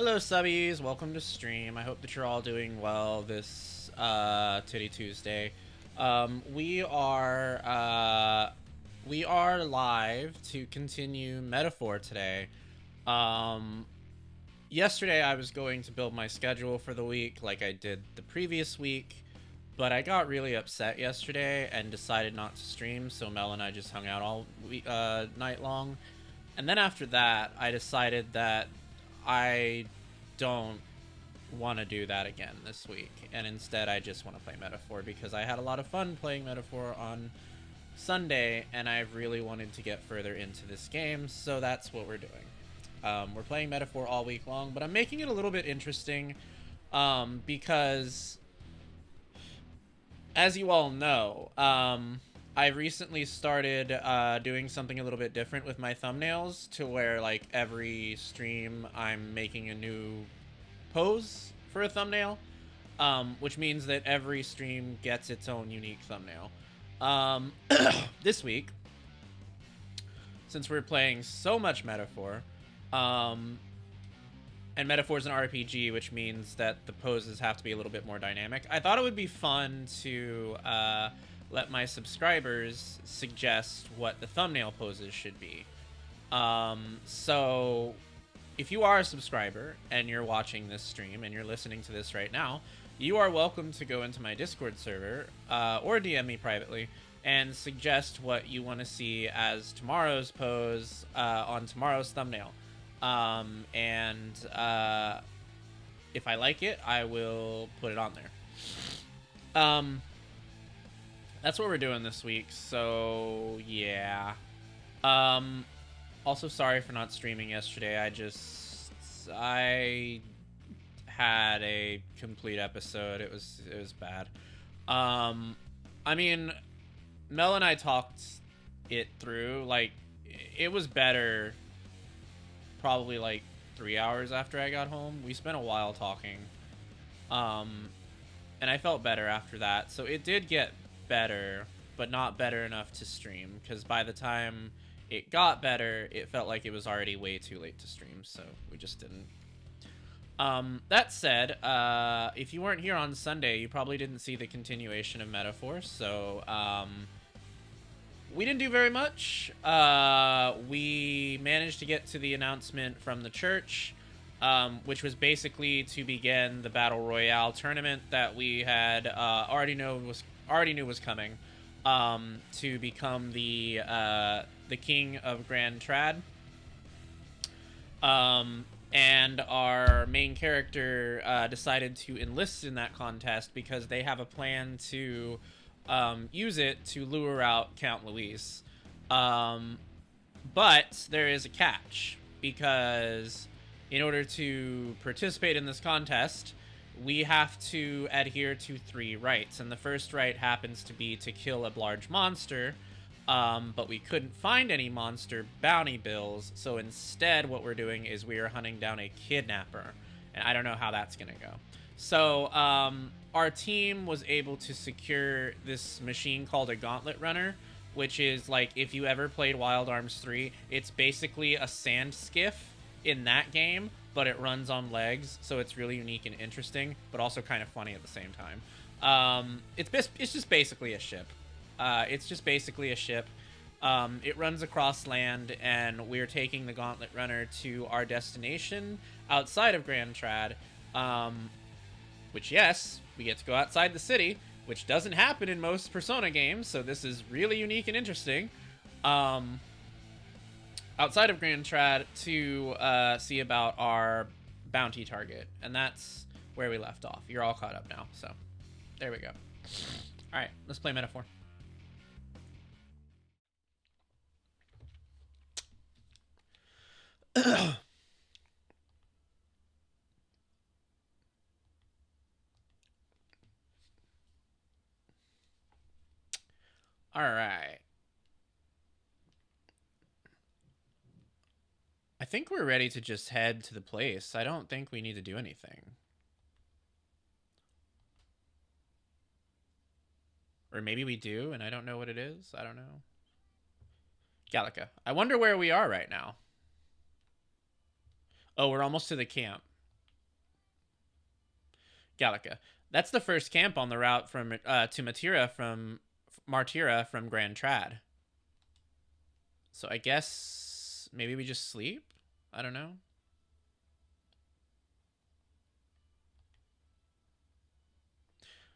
Hello subbies, welcome to stream. I hope that you're all doing well this Titty Tuesday. We are live to continue Metaphor today. Yesterday I was going to build my schedule for the week like I did the previous week, but I got really upset yesterday and decided not to stream, so Mel and I just hung out all night long. And then after that, I decided that I don't want to do that again this week, and instead I just want to play Metaphor because I had a lot of fun playing Metaphor on Sunday, and I really wanted to get further into this game, so that's what we're doing. We're playing Metaphor all week long, but I'm making it a little bit interesting because, as you all know, I recently started doing something a little bit different with my thumbnails to where, like, every stream I'm making a new pose for a thumbnail, which means that every stream gets its own unique thumbnail. This week, since we're playing so much Metaphor, and Metaphor's an RPG, which means that the poses have to be a little bit more dynamic, I thought it would be fun to let my subscribers suggest what the thumbnail poses should be. So if you are a subscriber and you're watching this stream and you're listening to this right now, you are welcome to go into my Discord server or DM me privately and suggest what you want to see as tomorrow's pose on tomorrow's thumbnail. And if I like it, I will put it on there. That's what we're doing this week, so yeah. Also, sorry for not streaming yesterday. I had a complete episode. It was bad. I mean, Mel and I talked it through. Like, it was better probably like 3 hours after I got home. We spent a while talking. And I felt better after that. So it did get better, but not better enough to stream, because by the time it got better, it felt like it was already way too late to stream, so we just didn't. That said, if you weren't here on Sunday, you probably didn't see the continuation of Metaphor, so we didn't do very much. We managed to get to the announcement from the church, which was basically to begin the Battle Royale tournament that we had already knew was coming, to become the king of Grand Trad. And our main character decided to enlist in that contest because they have a plan to use it to lure out Count Luis. But there is a catch, because in order to participate in this contest, we have to adhere to 3 rites, and the first rite happens to be to kill a large monster, but we couldn't find any monster bounty bills, so instead what we're doing is we are hunting down a kidnapper, and I don't know how that's gonna go. So our team was able to secure this machine called a Gauntlet Runner, which is, like, if you ever played Wild Arms 3, it's basically a sand skiff in that game, but it runs on legs, so it's really unique and interesting, but also kind of funny at the same time. It's just basically a ship. It runs across land, and we're taking the Gauntlet Runner to our destination outside of Grand Trad, which, yes, we get to go outside the city, which doesn't happen in most Persona games, so this is really unique and interesting. Outside of Grand Trad to see about our bounty target, and that's where we left off. You're all caught up now, so there we go. Alright, let's play Metaphor. Alright. I think we're ready to just head to the place. I don't think we need to do anything. Or maybe we do, and I don't know what it is. I don't know. Gallica. I wonder where we are right now. Oh, we're almost to the camp. Gallica. That's the first camp on the route from to Martira from Grand Trad. So I guess maybe we just sleep? I don't know.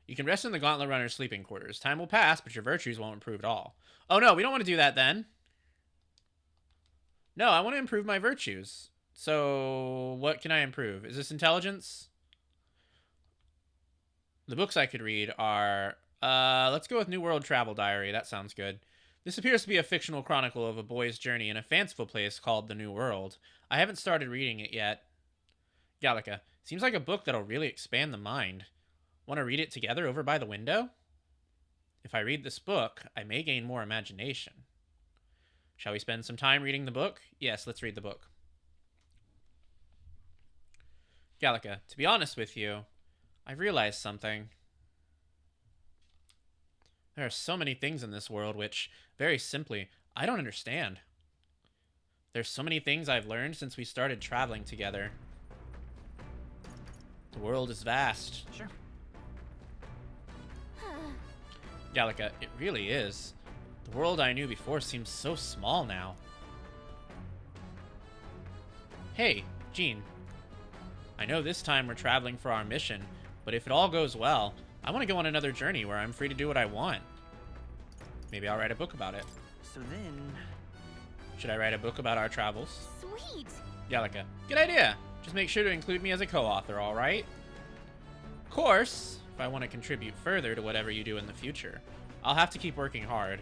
You can rest in the Gauntlet Runner's sleeping quarters. Time will pass, but your virtues won't improve at all. Oh no, we don't want to do that then. No, I want to improve my virtues. So what can I improve? Is this intelligence? The books I could read are... let's go with New World Travel Diary. That sounds good. This appears to be a fictional chronicle of a boy's journey in a fanciful place called the New World. I haven't started reading it yet. Gallica. Seems like a book that'll really expand the mind. Want to read it together over by the window? If I read this book, I may gain more imagination. Shall we spend some time reading the book? Yes, let's read the book. Gallica. To be honest with you, I've realized something. There are so many things in this world which, very simply, I don't understand. There's so many things I've learned since we started traveling together. The world is vast. Sure. Gallica, it really is. The world I knew before seems so small now. Hey, Jean. I know this time we're traveling for our mission, but if it all goes well, I want to go on another journey where I'm free to do what I want. Maybe I'll write a book about it. So then... Should I write a book about our travels? Sweet! Gallica, good idea. Just make sure to include me as a co-author, alright? Of course, if I want to contribute further to whatever you do in the future, I'll have to keep working hard.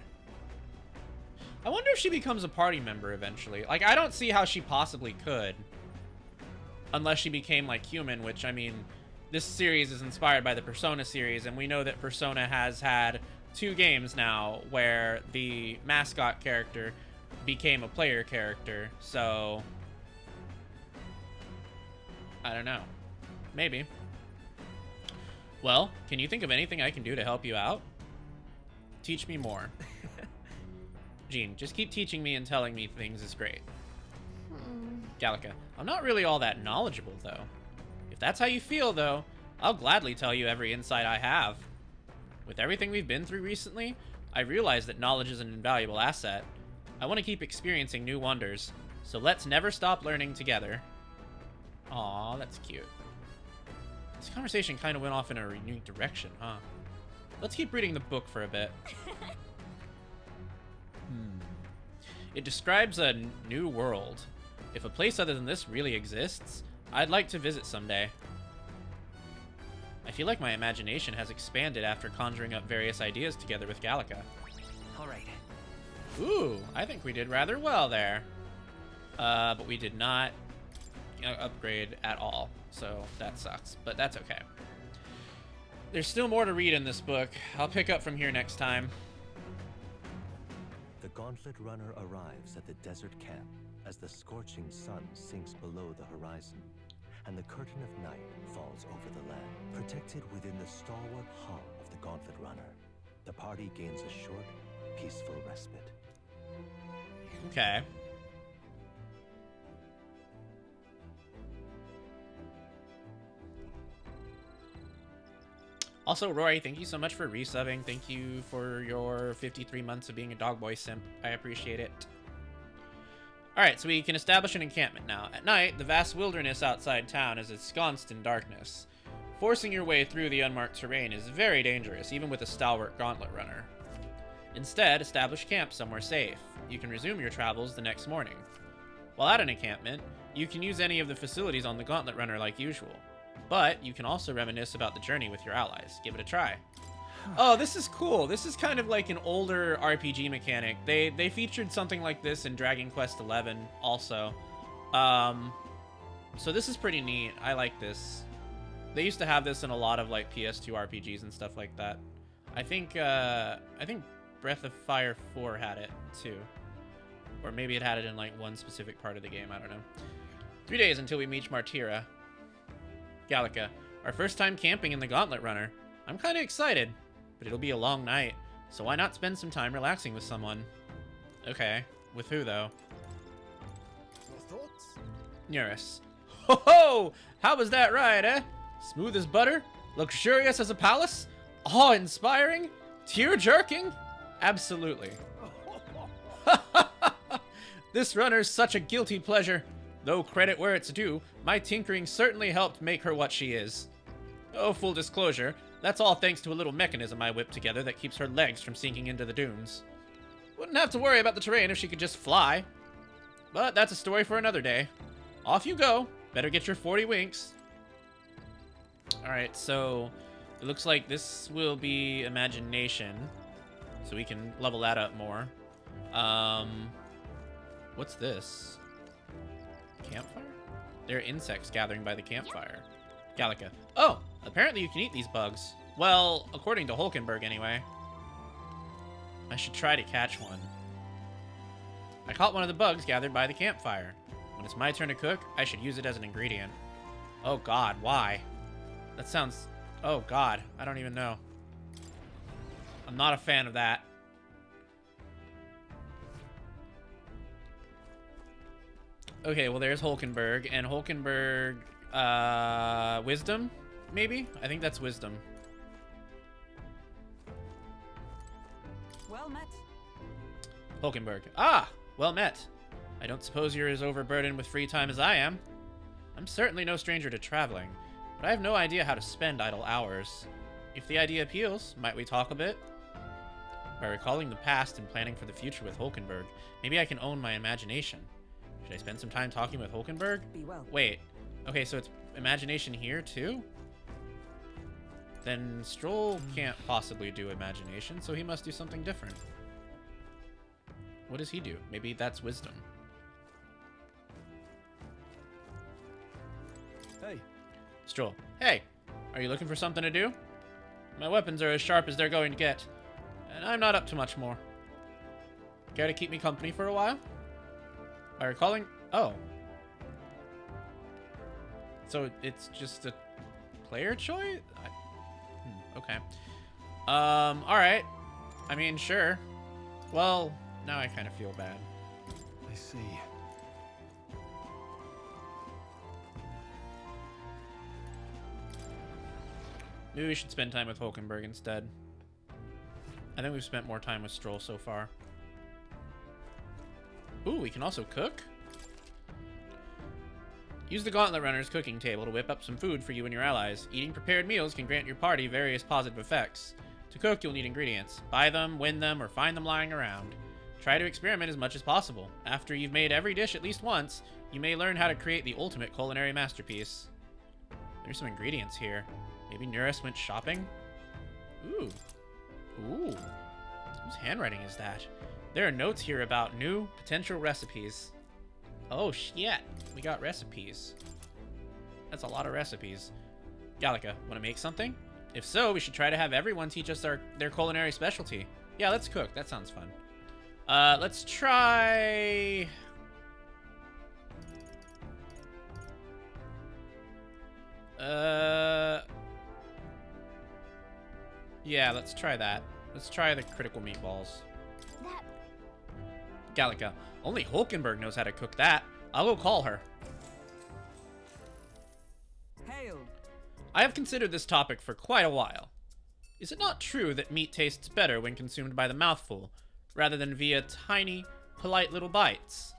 I wonder if she becomes a party member eventually. Like, I don't see how she possibly could. Unless she became, like, human, which, I mean, this series is inspired by the Persona series, and we know that Persona has had 2 games now where the mascot character became a player character, so... I don't know. Maybe. Well, can you think of anything I can do to help you out? Teach me more. Jean, just keep teaching me and telling me things is great. Gallica, I'm not really all that knowledgeable, though. If that's how you feel, though, I'll gladly tell you every insight I have. With everything we've been through recently, I realize that knowledge is an invaluable asset. I want to keep experiencing new wonders, so let's never stop learning together. Aw, that's cute. This conversation kind of went off in a renewed direction, huh? Let's keep reading the book for a bit. It describes a new world. If a place other than this really exists, I'd like to visit someday. I feel like my imagination has expanded after conjuring up various ideas together with Gallica. Alright. Ooh, I think we did rather well there. But we did not upgrade at all, so that sucks, but that's okay. There's still more to read in this book. I'll pick up from here next time. The Gauntlet Runner arrives at the desert camp as the scorching sun sinks below the horizon, and the curtain of night falls over the land. Protected within the stalwart hull of the Gauntlet Runner, the party gains a short, peaceful respite. Okay. Also, Rory, thank you so much for resubbing. Thank you for your 53 months of being a dog boy simp. I appreciate it. Alright, so we can establish an encampment now. At night, the vast wilderness outside town is ensconced in darkness. Forcing your way through the unmarked terrain is very dangerous, even with a stalwart gauntlet runner. Instead, establish camp somewhere safe. You can resume your travels the next morning. While at an encampment, you can use any of the facilities on the gauntlet runner like usual. But you can also reminisce about the journey with your allies. Give it a try. Oh, this is cool. This is kind of like an older RPG mechanic. They featured something like this in Dragon Quest XI also. So this is pretty neat. I like this. They used to have this in a lot of like PS2 RPGs and stuff like that. I think Breath of Fire 4 had it too. Or maybe it had it in like one specific part of the game. I don't know. 3 days until we meet Martira. Gallica, our first time camping in the Gauntlet Runner. I'm kind of excited, but it'll be a long night, so why not spend some time relaxing with someone? Okay, with who though? Your thoughts? Neurus. Ho ho! How was that ride, eh? Smooth as butter? Luxurious as a palace? Awe-inspiring? Tear-jerking? Absolutely. This runner's such a guilty pleasure. Though credit where it's due, my tinkering certainly helped make her what she is. Oh, full disclosure, that's all thanks to a little mechanism I whipped together that keeps her legs from sinking into the dunes. Wouldn't have to worry about the terrain if she could just fly. But that's a story for another day. Off you go. Better get your 40 winks. Alright, so it looks like this will be imagination. So we can level that up more. What's this? Campfire? There are insects gathering by the campfire. Gallica. Oh, apparently you can eat these bugs. Well, according to Hulkenberg anyway. I should try to catch one. I caught one of the bugs gathered by the campfire. When it's my turn to cook, I should use it as an ingredient. Oh god, why? That sounds... Oh god, I don't even know. I'm not a fan of that. Okay, well there's Hulkenberg, and Hulkenberg, wisdom, maybe? I think that's wisdom. Well met. Hulkenberg. Ah, well met. I don't suppose you're as overburdened with free time as I am. I'm certainly no stranger to traveling, but I have no idea how to spend idle hours. If the idea appeals, might we talk a bit? By recalling the past and planning for the future with Hulkenberg, maybe I can own my imagination. Should I spend some time talking with Hulkenberg? Be well. Wait. Okay, so it's imagination here, too? Then Stroll can't possibly do imagination, so he must do something different. What does he do? Maybe that's wisdom. Hey. Stroll. Hey, are you looking for something to do? My weapons are as sharp as they're going to get, and I'm not up to much more. Care to keep me company for a while? By recalling... Oh. So it's just a player choice? Okay. Alright. I mean, sure. Well, now I kind of feel bad. I see. Maybe we should spend time with Hulkenberg instead. I think we've spent more time with Stroll so far. Ooh, we can also cook? Use the Gauntlet Runner's cooking table to whip up some food for you and your allies. Eating prepared meals can grant your party various positive effects. To cook, you'll need ingredients. Buy them, win them, or find them lying around. Try to experiment as much as possible. After you've made every dish at least once, you may learn how to create the ultimate culinary masterpiece. There's some ingredients here. Maybe Neurus went shopping? Ooh. Ooh. Whose handwriting is that? There are notes here about new potential recipes. Oh shit, we got recipes. That's a lot of recipes. Gallica, want to make something? If so, we should try to have everyone teach us their culinary specialty. Yeah, let's cook. That sounds fun. Let's try... Yeah, let's try that. Let's try the critical meatballs. Gallica, only Hulkenberg knows how to cook that. I'll go call her. Hail. I have considered this topic for quite a while. Is it not true that meat tastes better when consumed by the mouthful, rather than via tiny, polite little bites?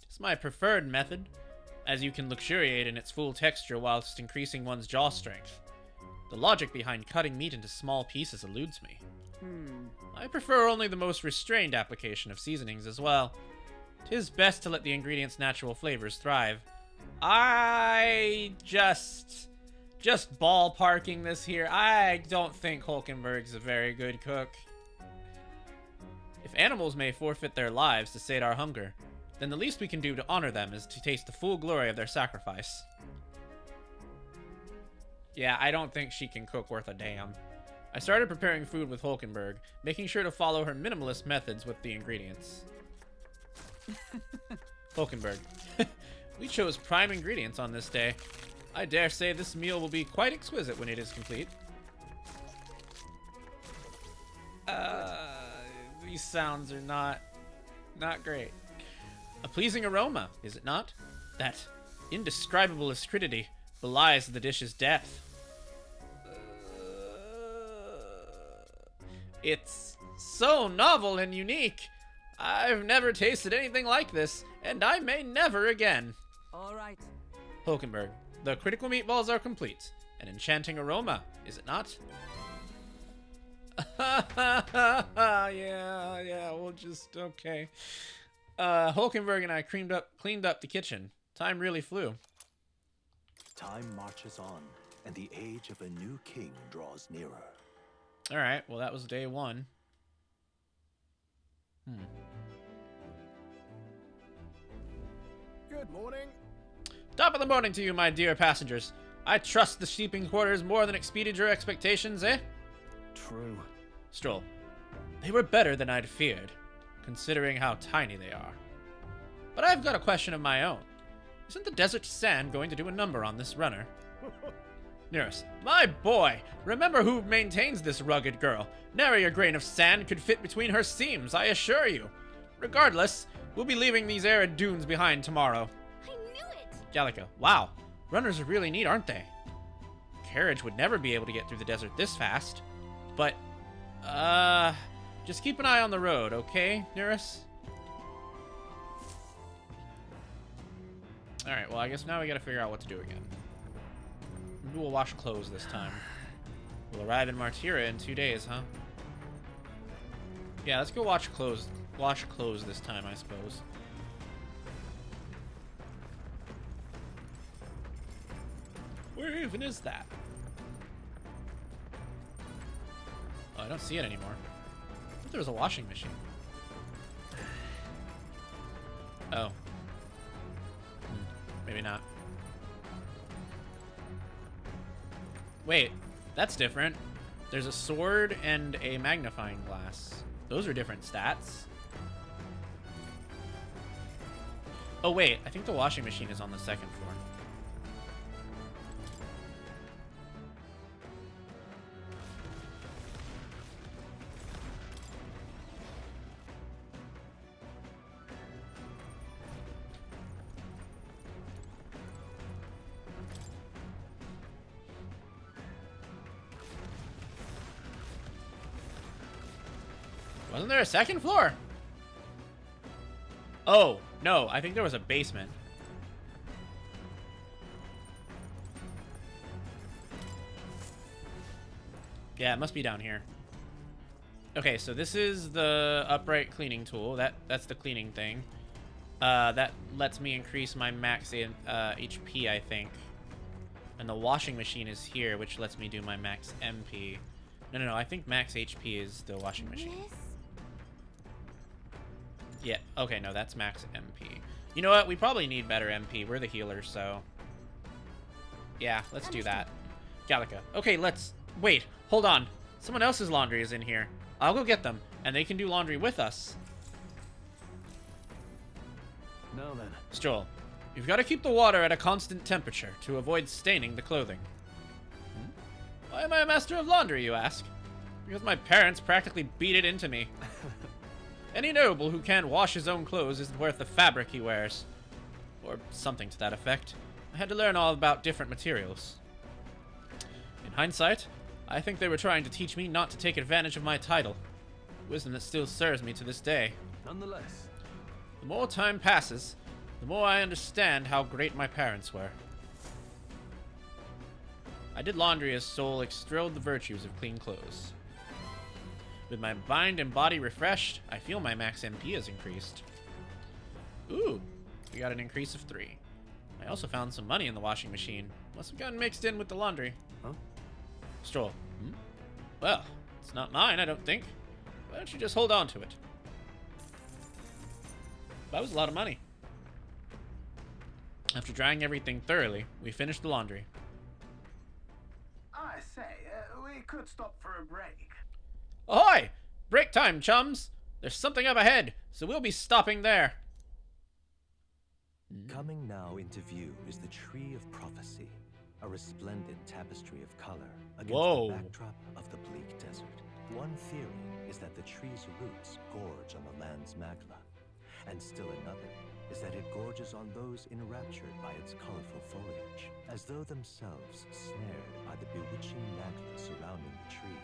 It's my preferred method, as you can luxuriate in its full texture whilst increasing one's jaw strength. The logic behind cutting meat into small pieces eludes me. I prefer only the most restrained application of seasonings as well. 'Tis best to let the ingredients' natural flavors thrive. I just ballparking this here. I don't think Hulkenberg's a very good cook. If animals may forfeit their lives to sate our hunger, then the least we can do to honor them is to taste the full glory of their sacrifice. Yeah, I don't think she can cook worth a damn. I started preparing food with Hulkenberg, making sure to follow her minimalist methods with the ingredients. Hulkenberg. We chose prime ingredients on this day. I dare say this meal will be quite exquisite when it is complete. These sounds are not great. A pleasing aroma, is it not? That indescribable acridity belies the dish's depth. It's so novel and unique. I've never tasted anything like this, and I may never again. All right. Hulkenberg, the critical meatballs are complete. An enchanting aroma, is it not? yeah, we'll just, okay. Hulkenberg and I cleaned up the kitchen. Time really flew. Time marches on, and the age of a new king draws nearer. Alright, well that was day one. Good morning. Top of the morning to you, my dear passengers. I trust the sleeping quarters more than exceeded your expectations, eh? True. Stroll. They were better than I'd feared, considering how tiny they are. But I've got a question of my own. Isn't the desert sand going to do a number on this runner? Nearest. My boy! Remember who maintains this rugged girl. Nary a grain of sand could fit between her seams, I assure you. Regardless, we'll be leaving these arid dunes behind tomorrow. I knew it! Gallica. Wow. Runners are really neat, aren't they? Carriage would never be able to get through the desert this fast. But, just keep an eye on the road, okay, Nearest? Alright, well, I guess now we gotta figure out what to do again. Maybe we'll wash clothes this time. We'll arrive in Martira in 2 days, huh? Yeah, let's go wash clothes this time, I suppose. Where even is that? Oh, I don't see it anymore. I thought there was a washing machine. Oh. Maybe not. Wait, that's different. There's a sword and a magnifying glass. Those are different stats. Oh wait, I think the washing machine is on the second floor. Wasn't there a second floor? Oh, no, I think there was a basement. Yeah, it must be down here. Okay, so this is the upright cleaning tool. That's the cleaning thing. That lets me increase my max HP, I think. And the washing machine is here, which lets me do my max MP. No, I think max HP is the washing machine. Miss? Yeah, okay, no, that's max MP. You know what? We probably need better MP. We're the healers, so... Yeah, let's do that. Gallica. Okay, let's... Wait, hold on. Someone else's laundry is in here. I'll go get them, and they can do laundry with us. Now then. Stroll. You've got to keep the water at a constant temperature to avoid staining the clothing. Why am I a master of laundry, you ask? Because my parents practically beat it into me. Any noble who can't wash his own clothes isn't worth the fabric he wears. Or something to that effect. I had to learn all about different materials. In hindsight, I think they were trying to teach me not to take advantage of my title. Wisdom that still serves me to this day. Nonetheless. The more time passes, the more I understand how great my parents were. I did laundry as Soul extolled the virtues of clean clothes. With my mind and body refreshed, I feel my max MP has increased. Ooh, we got an increase of 3. I also found some money in the washing machine. Must have gotten mixed in with the laundry. Huh? Stroll. Well, it's not mine, I don't think. Why don't you just hold on to it? That was a lot of money. After drying everything thoroughly, we finished the laundry. I say, we could stop for a break. Ahoy! Break time, chums! There's something up ahead, so we'll be stopping there. Coming now into view is the Tree of Prophecy, a resplendent tapestry of color against Whoa. the backdrop of the bleak desert. One theory is that the tree's roots gorge on the land's magma, and still another is that it gorges on those enraptured by its colorful foliage, as though themselves snared by the bewitching magma surrounding the tree.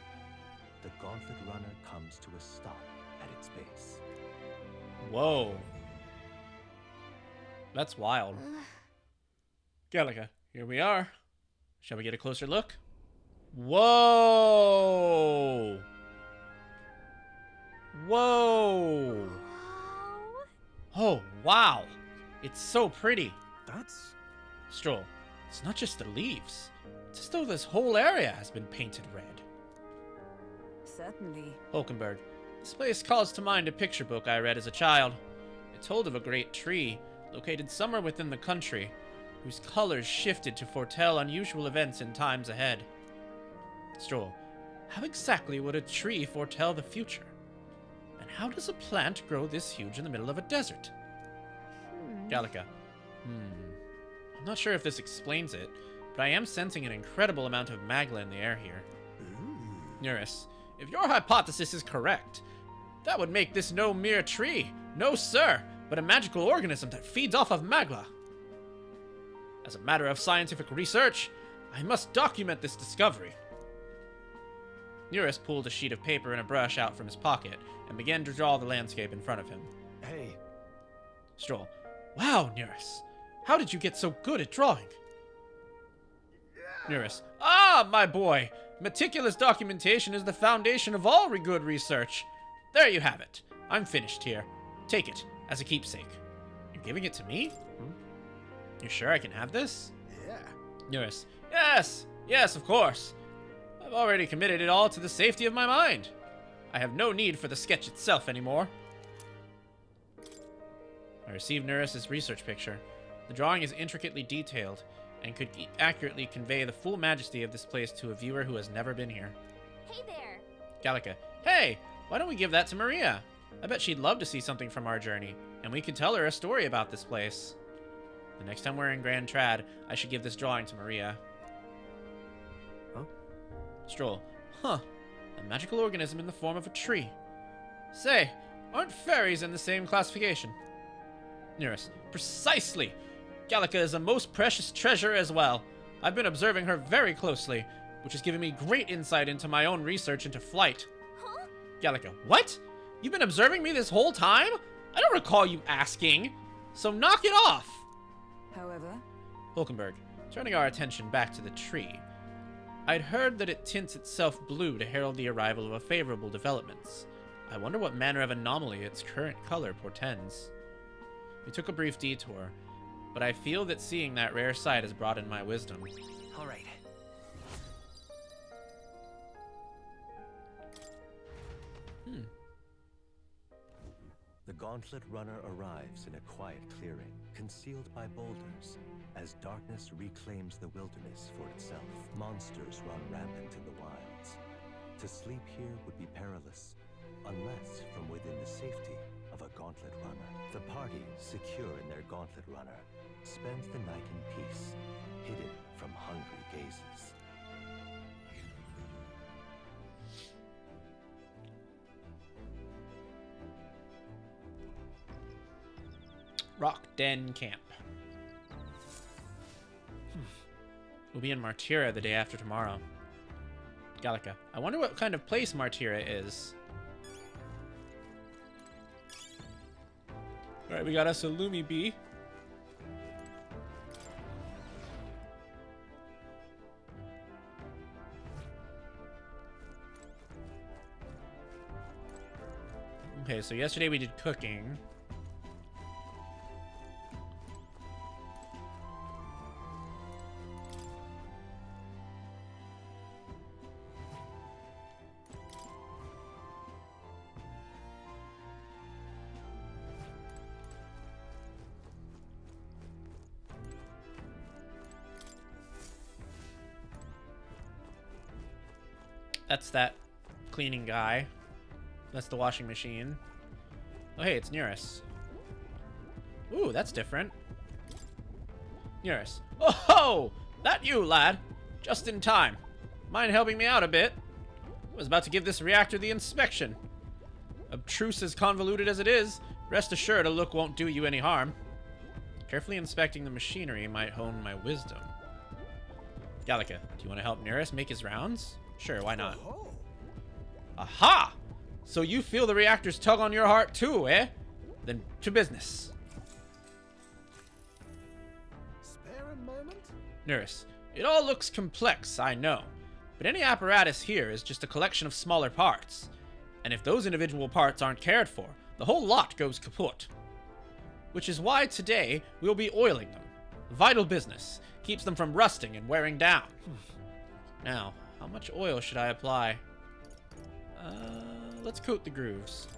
The gauntlet runner comes to a stop at its base. Whoa. That's wild. Gallica, here we are. Shall we get a closer look? Whoa! Whoa! Oh, wow! It's so pretty. That's... Stroll, it's not just the leaves. It's as though this whole area has been painted red. Certainly. Hulkenberg, this place calls to mind a picture book I read as a child. It told of a great tree, located somewhere within the country, whose colors shifted to foretell unusual events in times ahead. Stroll, how exactly would a tree foretell the future? And how does a plant grow this huge in the middle of a desert? Gallica, I'm not sure if this explains it, but I am sensing an incredible amount of magla in the air here. Neurus, if your hypothesis is correct, that would make this no mere tree, no sir, but a magical organism that feeds off of magla. As a matter of scientific research, I must document this discovery. Neurus pulled a sheet of paper and a brush out from his pocket and began to draw the landscape in front of him. Hey, Stroll, wow, Neurus, how did you get so good at drawing? Neurus, ah, my boy, meticulous documentation is the foundation of all good research. There you have it. I'm finished here. Take it as a keepsake. You're giving it to me? You sure I can have this? yeah. Neurus, yes, of course. I've already committed it all to the safety of my mind. I have no need for the sketch itself anymore. I received Neurus's research picture. The drawing is intricately detailed and could accurately convey the full majesty of this place to a viewer who has never been here. Hey there. Gallica, hey, why don't we give that to Maria? I bet she'd love to see something from our journey, and we could tell her a story about this place. The next time we're in Grand Trad, I should give this drawing to Maria. Huh? Stroll, a magical organism in the form of a tree. Say, aren't fairies in the same classification? Neurus, precisely! Gallica is a most precious treasure as well. I've been observing her very closely, which has given me great insight into my own research into flight. Huh? Gallica, what? You've been observing me this whole time? I don't recall you asking. So knock it off! However, Hulkenberg, turning our attention back to the tree. I'd heard that it tints itself blue to herald the arrival of a favorable developments. I wonder what manner of anomaly its current color portends. We took a brief detour, but I feel that seeing that rare sight has broadened my wisdom. All right. The gauntlet runner arrives in a quiet clearing, concealed by boulders. As darkness reclaims the wilderness for itself, monsters run rampant in the wilds. To sleep here would be perilous, unless from within the safety of a gauntlet runner. The party, secure in their gauntlet runner, spends the night in peace, hidden from hungry gazes. Rock Den Camp. We'll be in Martira the day after tomorrow. Gallica, I wonder what kind of place Martira is. Alright, we got us a Lumi Bee. Okay, so yesterday we did cooking. That's that cleaning guy. That's the washing machine. Oh, hey, it's Neurus. Ooh, that's different. Neurus. Oh ho! That you, lad? Just in time. Mind helping me out a bit? I was about to give this reactor the inspection. Obtruse as convoluted as it is, rest assured a look won't do you any harm. Carefully inspecting the machinery might hone my wisdom. Gallica, do you want to help Neurus make his rounds? Sure, why not? Oh, Aha! So you feel the reactor's tug on your heart too, eh? Then to business. Spare a moment? Nurse, it all looks complex, I know. But any apparatus here is just a collection of smaller parts. And if those individual parts aren't cared for, the whole lot goes kaput. Which is why today we'll be oiling them. Vital business. Keeps them from rusting and wearing down. Now, how much oil should I apply? Let's coat the grooves.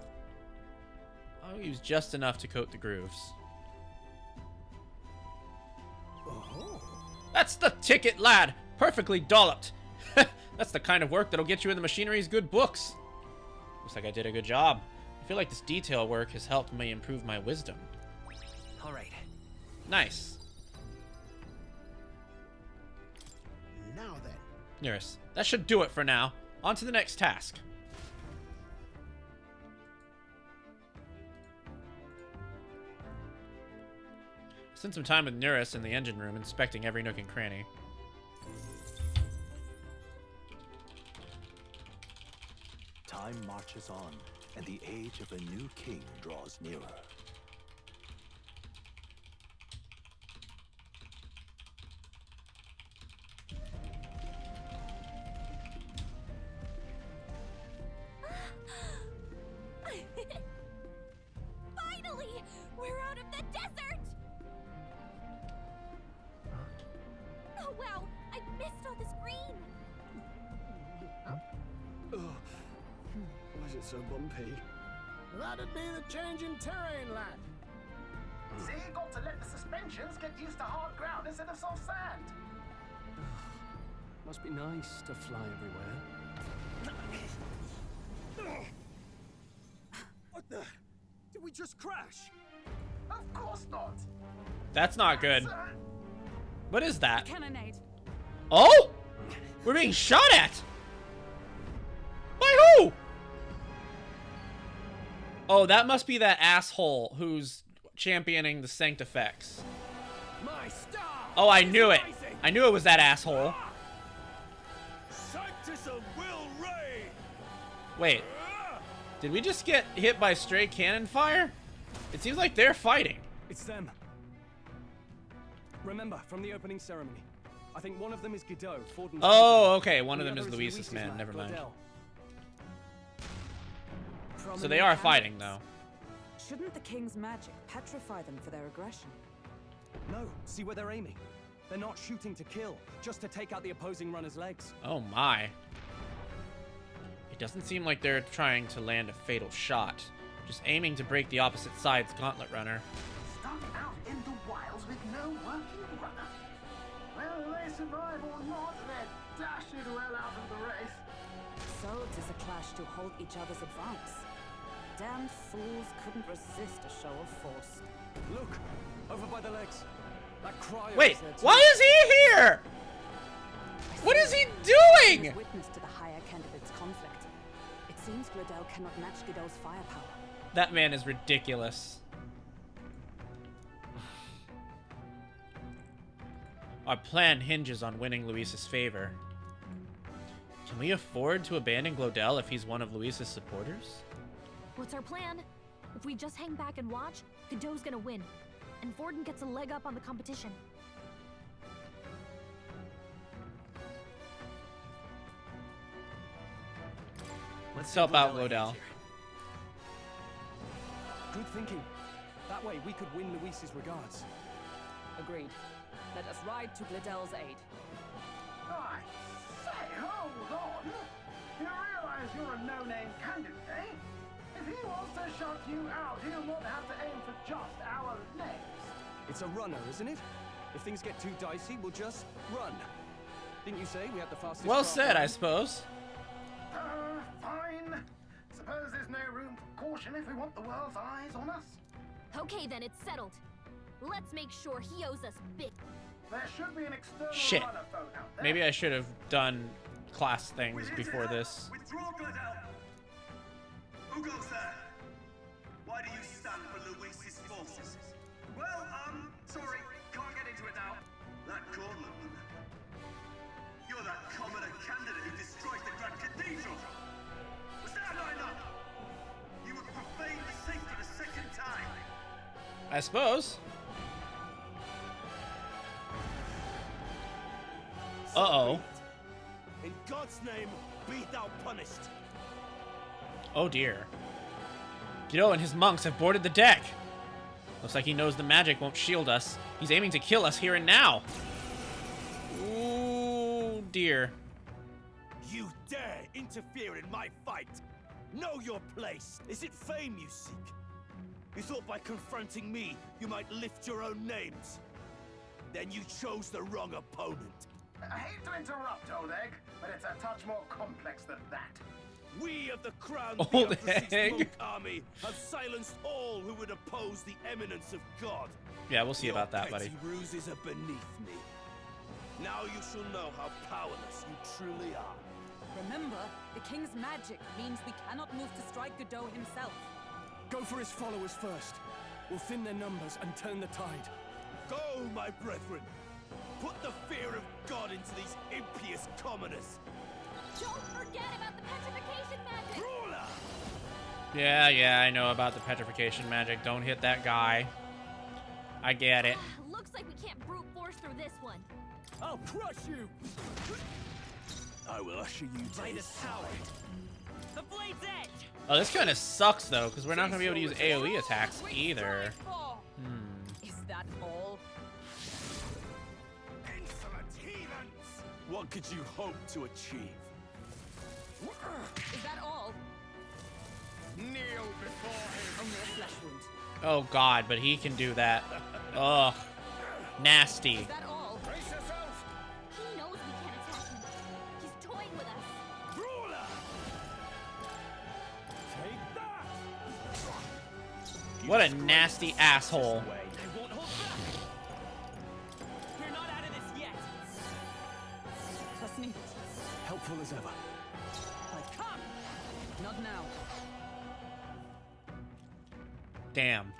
I'll use just enough to coat the grooves. Oh. That's the ticket, lad! Perfectly dolloped! That's the kind of work that'll get you in the machinery's good books. Looks like I did a good job. I feel like this detail work has helped me improve my wisdom. All right. Nice. Now then. Nurse, that should do it for now. On to the next task. Spent some time with Nurse in the engine room, inspecting every nook and cranny. Time marches on, and the age of a new king draws nearer. Finally! We're out of the desert! Oh wow! I missed all this green! Why is it so bumpy? That'd be the change in terrain, lad. See, you got to let the suspensions get used to hard ground instead of soft sand. Must be nice to fly everywhere. What the? Did we just crash? Of course not. That's not good. What is that? Cannonade. Oh? We're being shot at! By who? Oh, that must be that asshole who's championing the Sanctifex. My star! Oh, I knew it. I knew it was that asshole. Sanctus of Will Ray! Wait, did we just get hit by stray cannon fire? It seems like they're fighting. It's them. Remember, from the opening ceremony. I think one of them is Godot, Forden's Oh, okay. One of and them the is other Luis's man. Never mind. Glaudel. So they are fighting, though. Shouldn't the king's magic petrify them for their aggression? No, see where they're aiming. They're not shooting to kill, just to take out the opposing runner's legs. Oh my. It doesn't seem like they're trying to land a fatal shot. Just aiming to break the opposite side's gauntlet runner. Stuck out in the wilds with no working runner. Well, they survive or not, they're dashing well out of the race. So 'tis a clash to hold each other's advance. Damned fools couldn't resist a show of force. Look, over by the legs. That cryo Wait, is there too. why is he here? What is he doing? Witness to the higher candidate's conflict. It seems Glaudel cannot match Godot's firepower. That man is ridiculous. Our plan hinges on winning Luis's favor. Can we afford to abandon Glaudel if he's one of Luis's supporters? What's our plan? If we just hang back and watch, Godot's gonna win. And Vorden gets a leg up on the competition. Let's help out Glaudel. Good thinking. That way we could win Luis's regards. Agreed. Let us ride to Glaudel's aid. I say, hold on. You realize you're a no-name candidate, eh? If he wants to shut you out, he'll not have to aim for just our legs. It's a runner, isn't it? If things get too dicey, we'll just run. Didn't you say we had the fastest Well craft said, I around? suppose. Fine. Suppose there's no room for caution if we want the world's eyes on us. Okay, then it's settled. Let's make sure he owes us big. There should be an external Shit. runner phone out there. Maybe I should have done class things before this. Withdraw, Glaudel. Who goes there? Why do you stand for Luis's forces? Well, sorry, can't get into it now. That Cornland woman. You're that commoner candidate who destroyed the Grand Cathedral. Was I suppose. Uh-oh. In God's name, be thou punished. Oh dear. Guido and his monks have boarded the deck. Looks like he knows the magic won't shield us. He's aiming to kill us here and now. Ooh, dear. You dare interfere in my fight? Know your place. Is it fame you seek? You thought by confronting me, you might lift your own names. Then you chose the wrong opponent. I hate to interrupt, Oleg, but it's a touch more complex than that. We of the Crown Old Theocracy's egg. monk army have silenced all who would oppose the eminence of God. Yeah, we'll see about that, buddy. Your petty ruses are beneath me. Now you shall know how powerless you truly are. Remember, the king's magic means we cannot move to strike Godot himself. Go for his followers first. We'll thin their numbers and turn the tide. Go, my brethren. Put the fear of God into these impious commoners. Don't forget about the petrification magic! Brawler! Yeah, I know about the petrification magic. Don't hit that guy. I get it. Looks like we can't brute force through this one. I'll crush you! I will usher you to his power. The blade's edge. Oh, this kind of sucks, though, because we're not going to be able to use AoE attacks either. Is that all? insolent heathens! What could you hope to achieve? Is that all? Kneel before him. Only a flesh wound. Oh, God, but he can do that. Ugh. Nasty. Is that all? Brace yourselves! He knows we can't attack him. He's toying with us. Brawler! Take that! What a nasty asshole. I won't hold back. We're not out of this yet. Trust me. Helpful as ever. But come! Not now. Damn.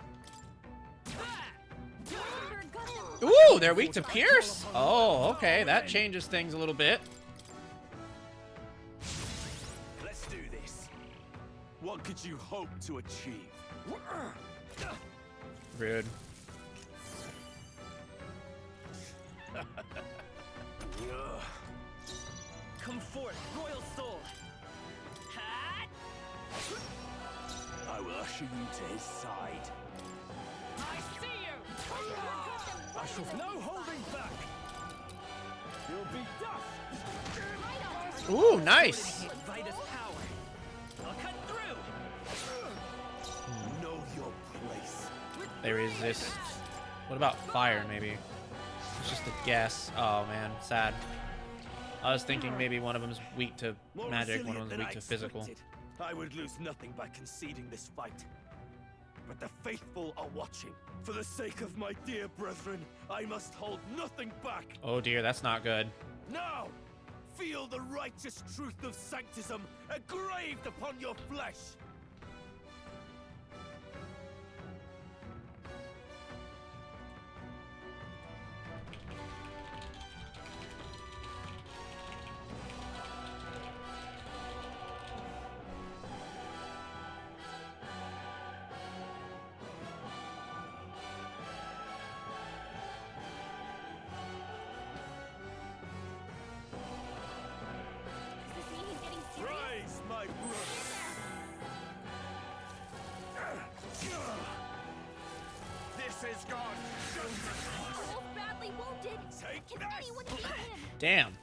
Remember, got him. Ooh, they're weak to Pierce? Oh, okay. That changes things a little bit. Let's do this. What could you hope to achieve? Rude. Come forth, royal soul. Ha! I will usher you to his side. I see you. I shall no holding back! You'll be dust! Ooh, nice. Vitus power. I'll cut through. Know your place. They resist. What about fire, maybe? It's just a guess. Oh, man. Sad. I was thinking maybe one of them's weak to More magic, one of resilient them's than weak I to physical. expected. I would lose nothing by conceding this fight. But the faithful are watching. For the sake of my dear brethren, I must hold nothing back. Oh, dear. That's not good. Now, feel the righteous truth of sanctism engraved upon your flesh. Does this mean he's getting serious? Rise, my brother. This is God's judgment. We're both badly wounded. Take Can this. anyone heal him? Damn.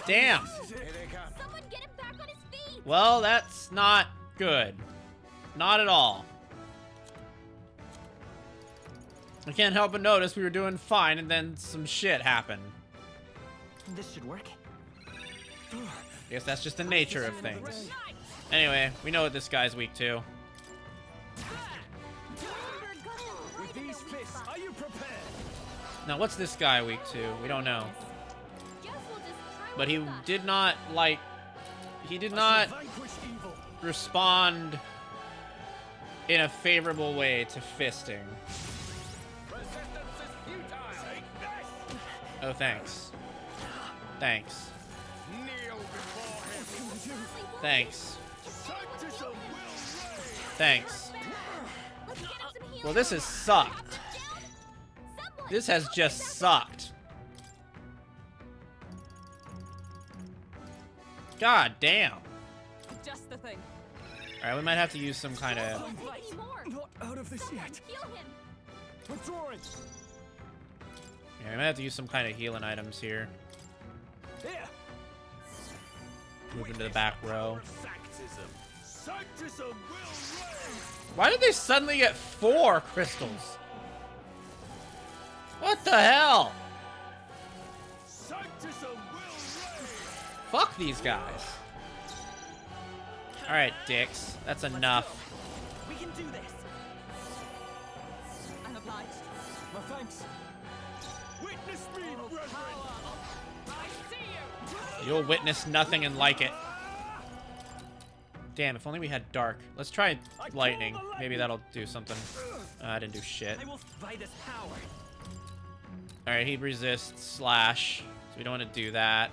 Damn. Someone get him back on his feet. Well, that's not good. Not at all. I can't help but notice we were doing fine and then some shit happened. This should work. I guess that's just the nature of things. Anyway, we know what this guy's weak to. Remember, got him right With in the these weak fists, spot. are you prepared? Now, what's this guy weak to? We don't know. Guess we'll just try But he what we got. did not, like... He did I not shall vanquish evil. respond in a favorable way to fisting. Resistance is futile. Take this. Oh, thanks. Thanks. Kneel before him. Badly wounded. Thanks. Can anyone heal Sanctism him? will reign. Thanks. Let's get him some Well, this has sucked. This has just sucked. God damn. Just the thing. Alright, we might have to use some kind of... Not out of this yet. Withdrawing. Yeah, we might have to use some kind of healing items here. Here. Move into the back row. Sanctism will reign. Why did they suddenly get 4 crystals? What the hell? Sanctism will reign. Fuck these guys. Alright, dicks. That's enough. We can do this. I'm obliged. My thanks. Witness me, brethren. I see you. You'll witness nothing and like it. Damn, if only we had dark. Let's try lightning. Maybe that'll do something. I didn't do shit. I will by this power. Alright, he resists slash. So we don't want to do that.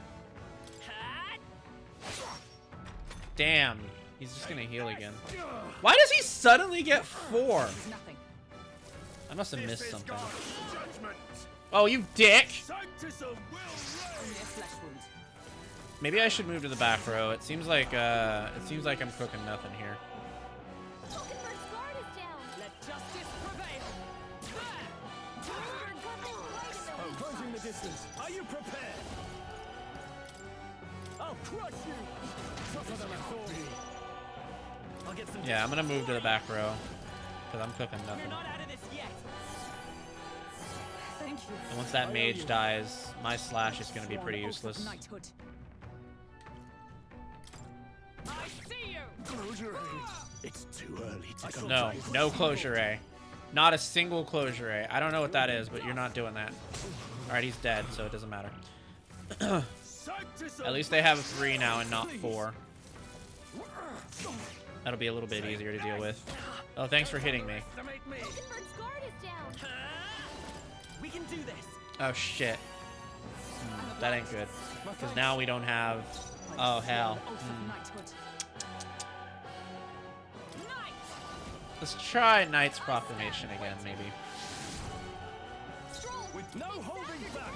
Damn. He's just gonna heal again. Why does he suddenly get 4? Nothing. I must have missed something. Judgment. Oh, you dick! Sanctism will reign. Only a flesh wound. Maybe I should move to the back row. It seems like I'm cooking nothing here. Hulkenberg's guard is down. Let justice prevail. Hulkenberg got them right in the weak Closing the spot. distance. Are you prepared? I'll crush you. Tougher than I thought. I'll get some. Yeah, I'm gonna move to the back row. Because I'm cooking We're nothing. not out of this yet. Thank you. And once that mage dies, my slash is gonna be pretty Sworn oath of useless. knighthood. I see you. Closure aid. It's too early to go. No, no closure A. Not a single closure A. I don't know what that is, but you're not doing that. Alright, he's dead, so it doesn't matter. Sanctism. At least they have 3 now and not 4. That'll be a little bit easier to deal with. Oh, thanks for hitting me. Hulkenberg's guard is down. We can do this. Oh, shit. That ain't good. Because now we don't have... Oh, hell. Oath of knighthood. Knight. Let's try Knight's Proclamation again, maybe. With no holding back.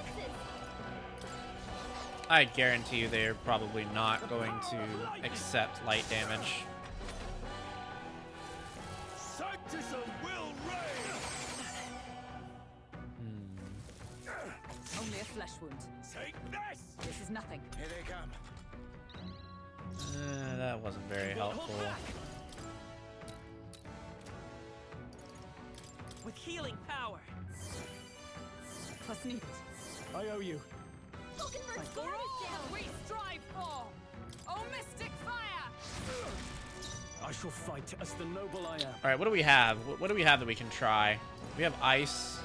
I guarantee you they're probably not going to accept light damage. Sanctism will reign. Only a flesh wound. Take this. This is nothing. Here they come. That wasn't very helpful. With healing power. Plus needed. I owe you. Hulkenberg's For guard all is down. that we strive for. Oh, mystic fire. I shall fight as the noble I am. All right, what do we have? What do we have that we can try? We have ice.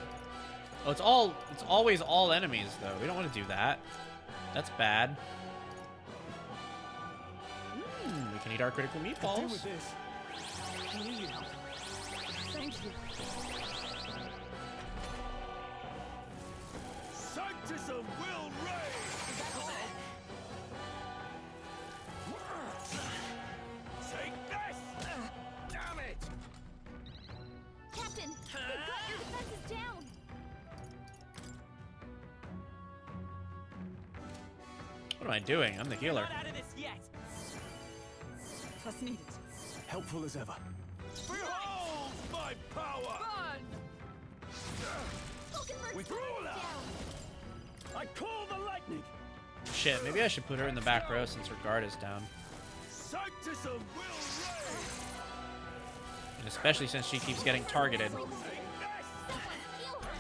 Oh, it's always all enemies though. We don't want to do that. That's bad. We can eat our critical Do meatballs. with this. I need you. Thank you. Sanctism will reign. Take this. Damn it. Captain, they've got your defenses down. What am I doing? I'm the We're healer. not out of this yet. Plus needed. Helpful as ever. Behold my power. Burn. Hulkenberg's With guard is ruler. down. I call the lightning. Shit, maybe I should put her in the back row since her guard is down. Sanctism will reign. And especially since she keeps getting targeted. Someone heal her.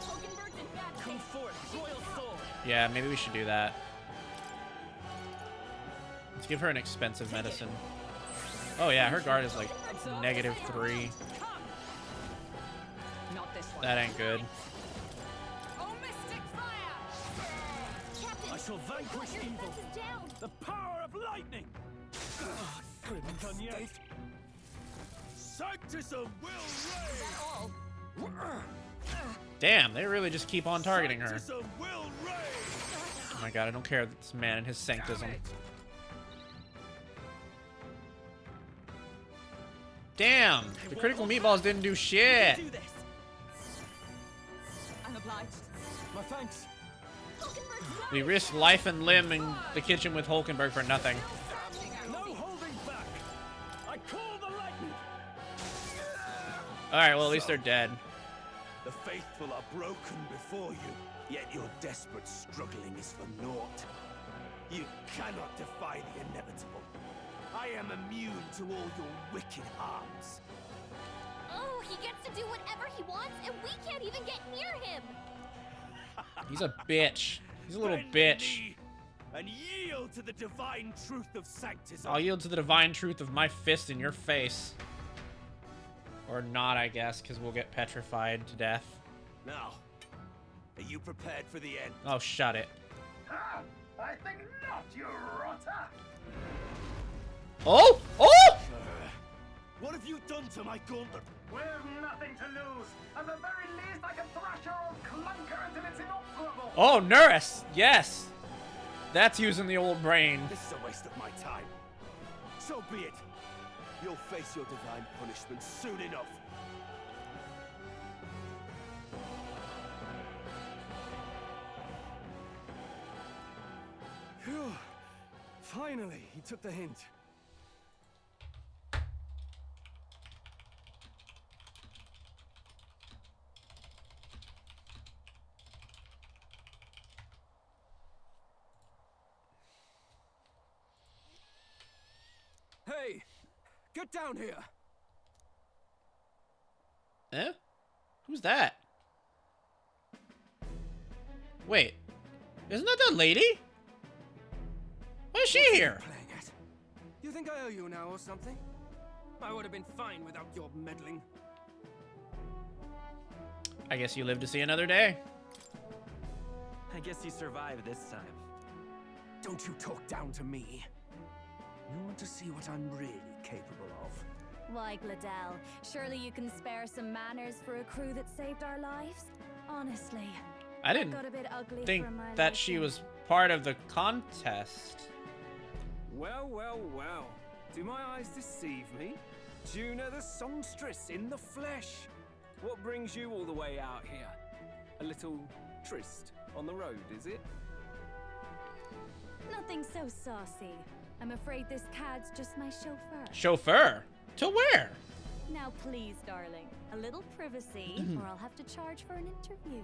Hulkenberg's in bad Come shape. forth, royal soul. Yeah, maybe we should do that. Let's give her an expensive medicine. Oh yeah, her guard is like -3. Come. Not this one. That ain't good. Oh, mystic fire. Captain, I shall vanquish your evil. defenses down. The power of lightning. Couldn't done yet. Sanctism will reign. All. Damn, they really just keep on targeting her. Sanctism will reign. Oh my god, I don't care that this man and his sanctism. Damn, the critical meatballs didn't do shit. Do this. I'm obliged. My thanks. We risked life and limb in the kitchen with Hulkenberg for nothing. No holding back. I call the lightning. Alright, well, at least they're dead. The faithful are broken before you, yet your desperate struggling is for naught. You cannot defy the inevitable. I am immune to all your wicked harms. Oh, he gets to do whatever he wants, and we can't even get near him. He's a bitch. He's a little Bend bitch. knee and yield to the divine truth of sanctism. I'll yield to the divine truth of my fist in your face. Or not, I guess, because we'll get petrified to death. Now, are you prepared for the end? Oh, shut it. Ha! I think not, you rotter! Oh! Oh! What have you done to my gauntlet? We've nothing to lose. At the very least, I can thrash your old clunker until it's inoperable. Oh, Nurse! Yes! That's using the old brain. This is a waste of my time. So be it. You'll face your divine punishment soon enough. Phew. Finally, he took the hint. Hey, get down here. Eh? Who's that? Wait. Isn't that that lady? Why is she here? Playing it. You think I owe you now or something? I would have been fine without your meddling. I guess you live to see another day. I guess you survived this time. Don't you talk down to me. You want to see what I'm really capable of? Why, Gladell, surely you can spare some manners for a crew that saved our lives? Honestly, I didn't got a bit ugly think for my that she liking. was part of the contest. Well, well, well. Do my eyes deceive me? Juna the songstress in the flesh. What brings you all the way out here? A little tryst on the road, is it? Nothing so saucy. I'm afraid this cad's just my chauffeur. Chauffeur? To where? Now please, darling, a little privacy, or I'll have to charge for an interview.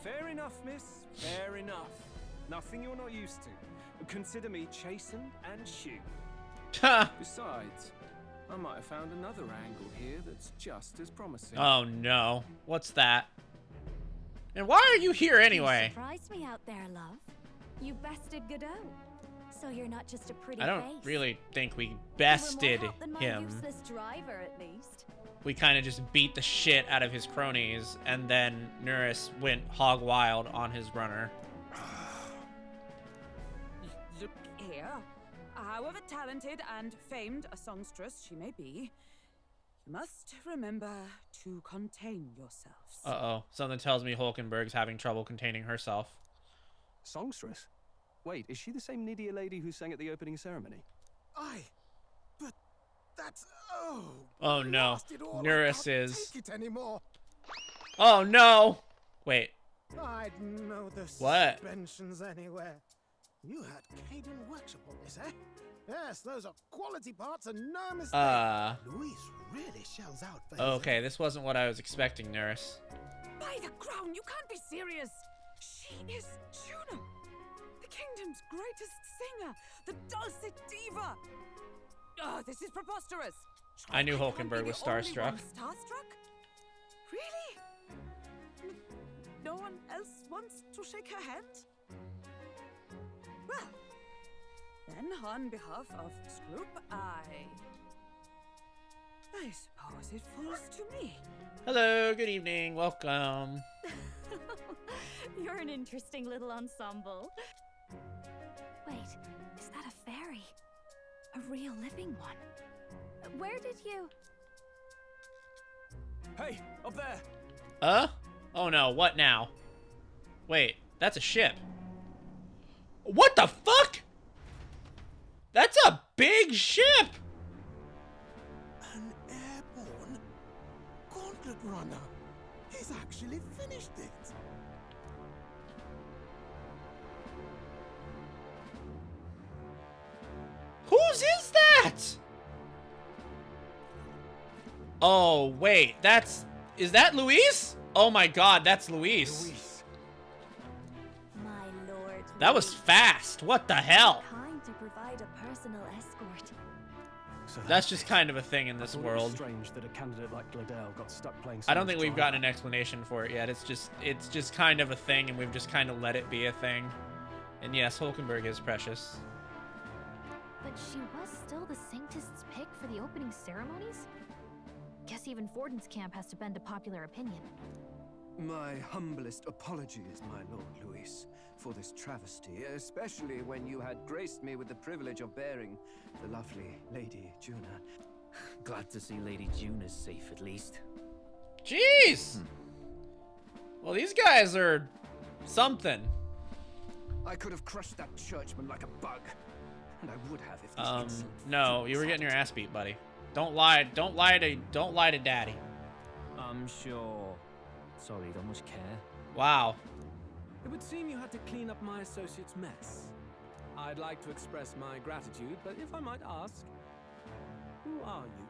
Fair enough, miss. Fair enough. Nothing you're not used to. Consider me chastened and shoe. Ha! Besides, I might have found another angle here that's just as promising. Oh no. What's that? And why are you here anyway? You surprised me out there, love. You bested Godot. So you're not just a pretty I don't face. really think we You were bested more hot than my him. useless driver, at least. We kind of just beat the shit out of his cronies, and then Nuris went hog wild on his runner. Look here. However talented and famed a songstress she may be, you must remember to contain yourselves. Uh-oh. Something tells me Hulkenberg's having trouble containing herself. Songstress? Wait, is she the same Nydia lady who sang at the opening ceremony? Aye, but that's Oh no. lasted all. Nuris I can't is. take it anymore. Oh no! Wait. I'd know the What? suspensions anywhere. You had Caden workshop on this, eh? Yes, those are quality parts and no mistake. Louise really shells out for his Okay, this wasn't what I was expecting, Nuris. By the crown, you can't be serious! She is Juno, the kingdom's greatest singer, the dulcet diva! Oh, this is preposterous! I knew I can't Hulkenberg be was the only starstruck. one starstruck? Really? No one else wants to shake her hand? Well, then on behalf of Scroop, I suppose it falls to me. Hello, good evening, welcome. You're an interesting little ensemble. Wait, is that a fairy? A real living one? Where did you... Hey, up there! Oh no, what now? Wait, that's a ship. What the fuck? That's a big ship! An Gauntlet Runner. He's actually finished it. Whose is that? Oh, wait. Is that Luis? Oh my god, that's Luis. My lord. That was fast. What the hell? Kind to provide a personal escort. So That's just kind of a thing in this world. Strange that a candidate like Gladell got stuck playing. I don't think we've gotten an explanation for it yet. It's just kind of a thing, and we've just kind of let it be a thing. And yes, Hulkenberg is precious. But she was still the Sanctist's pick for the opening ceremonies? Guess even Forden's camp has to bend to popular opinion. My humblest apologies, my Lord Luis, for this travesty, especially when you had graced me with the privilege of bearing the lovely Lady Juna. Glad to see Lady Juna's safe at least. Jeez! Well, these guys are something. I could have crushed that churchman like a bug, and I would have if these No, you were getting your ass beat, buddy. Don't lie to daddy. I'm sure. Sorry, don't much care. Wow. It would seem you had to clean up my associate's mess. I'd like to express my gratitude, but if I might ask, who are you?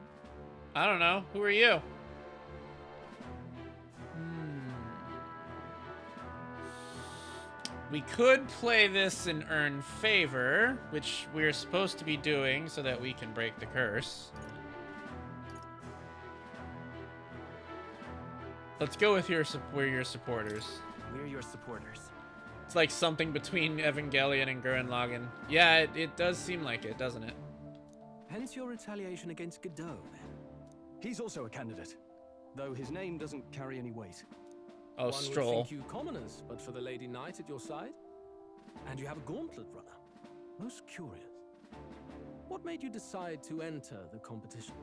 I don't know. Who are you? We could play this and earn favor, which we're supposed to be doing so that we can break the curse. Let's go with we're your supporters. We're your supporters. It's like something between Evangelion and Gurren Lagann. Yeah, it does seem like it, doesn't it? Hence your retaliation against Godot, then. He's also a candidate, though his name doesn't carry any weight. Oh, One Stroll. would think you commoners, but for the Lady Knight at your side. And you have a gauntlet runner. Most curious. What made you decide to enter the competition?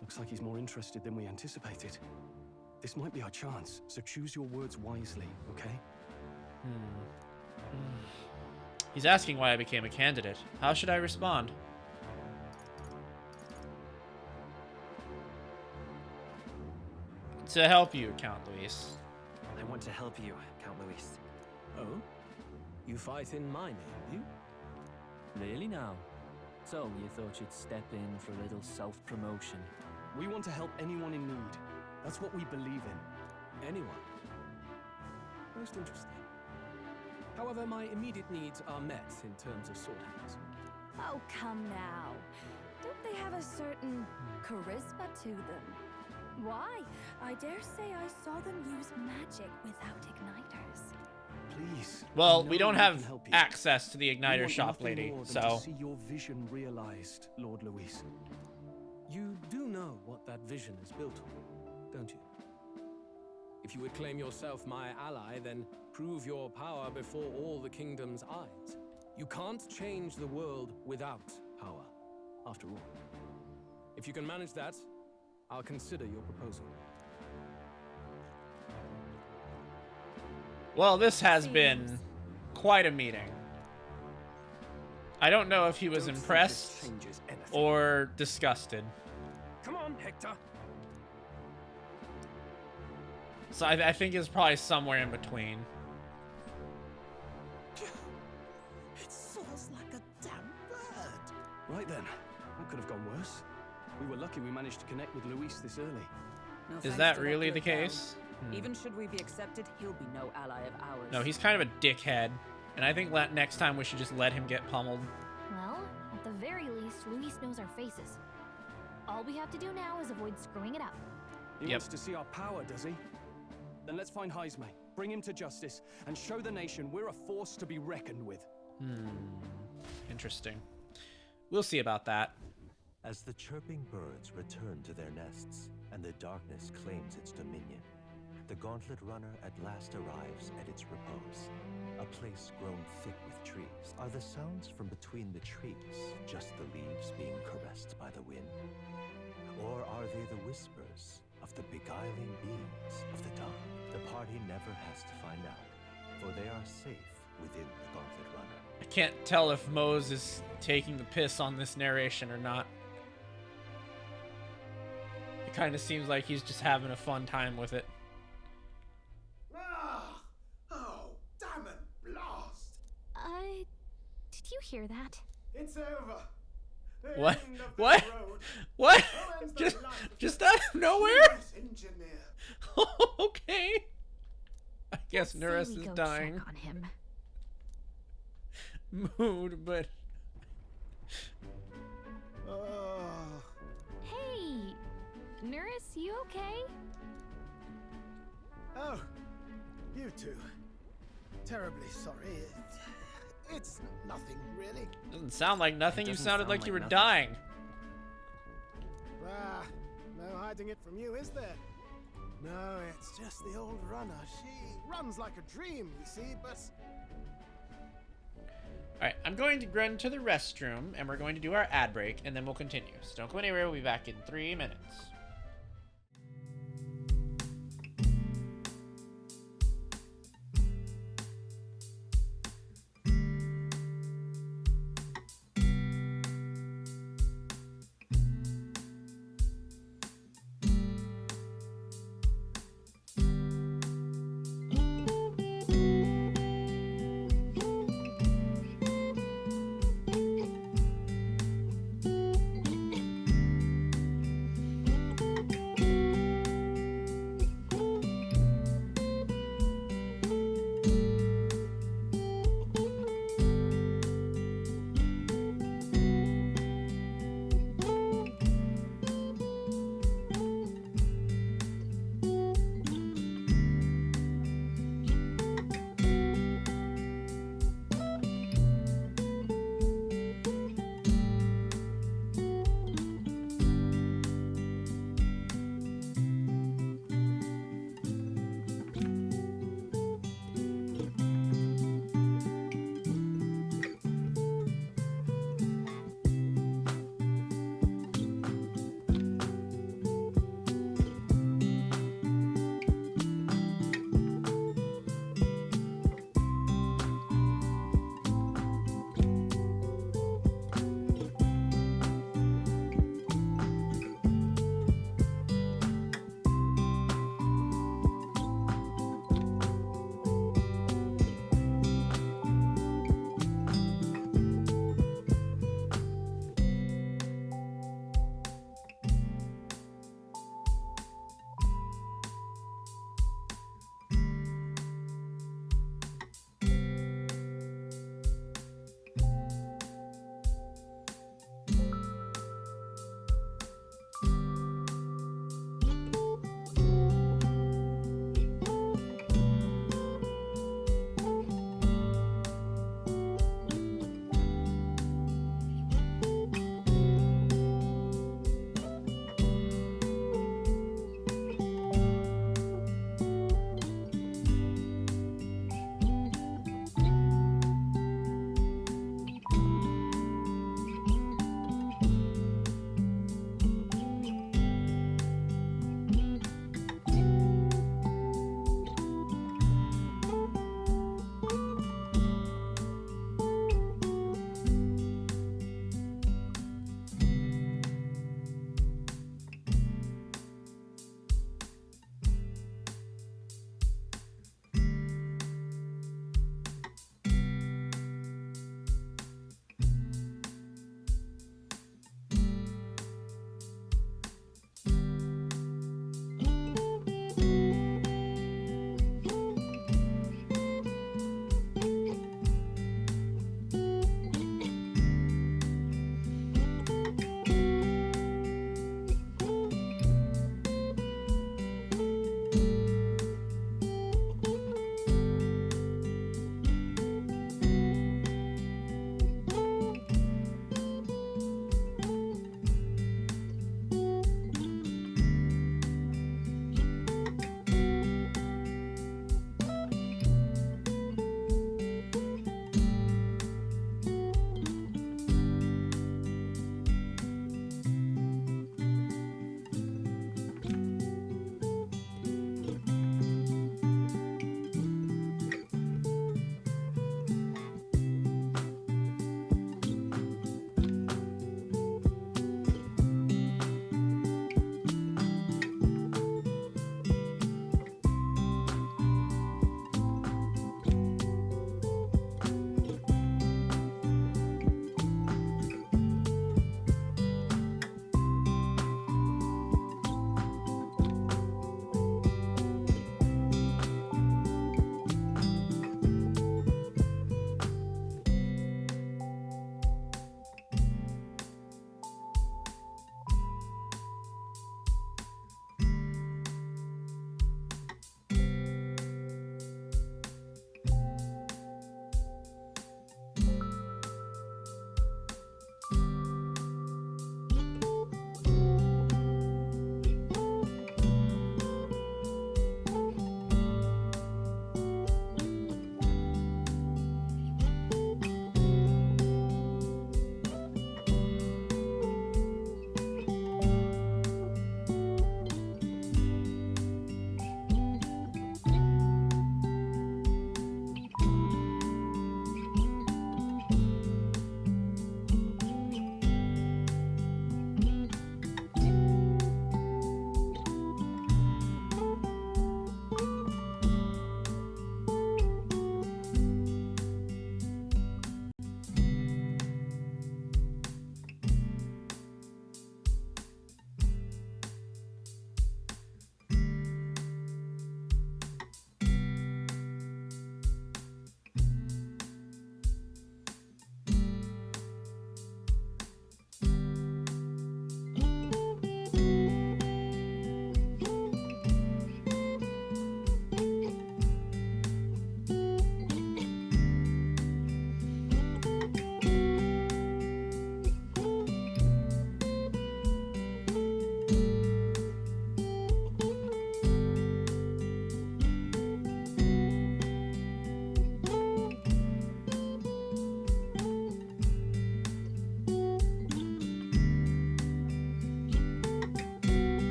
Looks like he's more interested than we anticipated. This might be our chance, so choose your words wisely, okay? He's asking why I became a candidate. How should I respond? To help you, Count Luis. I want to help you, Count Luis. Oh? You fight in my name, you? Really now? So, you thought you'd step in for a little self-promotion? We want to help anyone in need. That's what we believe in. Anyone? Most interesting. However, my immediate needs are met in terms of sword hands. Oh, come now. Don't they have a certain charisma to them? Why? I dare say I saw them use magic without igniters. Please. Well, I we know don't we have can help you. access to the We Igniter want shop nothing lady, more than so... to see your vision realized, Lord Luis. You do know what that vision is built on, don't you? If you would claim yourself my ally, then prove your power before all the kingdom's eyes. You can't change the world without power, after all. If you can manage that, I'll consider your proposal. Well, this has been quite a meeting. I don't know if he was Don't think impressed this changes anything. or disgusted. Come on, Hector. So I think it's probably somewhere in between. It soars like a damn bird. Right then. That could have gone worse. We were lucky we managed to connect with Luis this early. No Is thanks that to really Dr. the Val. case? Even should we be accepted, he'll be no ally of ours. No, he's kind of a dickhead. And I think next time we should just let him get pummeled. Well, at the very least, Luis knows our faces. All we have to do now is avoid screwing it up. He wants to see our power, does he? Then let's find Heisme, bring him to justice, and show the nation we're a force to be reckoned with. Interesting. We'll see about that. As the chirping birds return to their nests and the darkness claims its dominion, the Gauntlet Runner at last arrives at its repose. A place grown thick with trees. Are the sounds from between the trees just the leaves being caressed by the wind? Or are they the whispers of the beguiling beings of the dawn? The party never has to find out, for they are safe within the Gauntlet Runner. I can't tell if Mose is taking the piss on this narration or not. kind of seems like he's just having a fun time with it. Ah! Oh, damn it, blast! Did you hear that? It's over. The What? end of the What? road. What? So ends the life of Just the out of nowhere? genius engineer. Okay. I guess Say Nuris we is go dying. check on him. Mood, but Oh, Hey, Nuris, you okay? oh, you two. Terribly sorry. It's nothing, really. doesn't sound like nothing. You doesn't sounded sound like like you were nothing. dying. Ah, no hiding it from you, is there? No, it's just the old runner. She runs like a dream, you see, but... Alright, I'm going to run to the restroom, and we're going to do our ad break, and then we'll continue. So don't go anywhere. We'll be back in 3 minutes.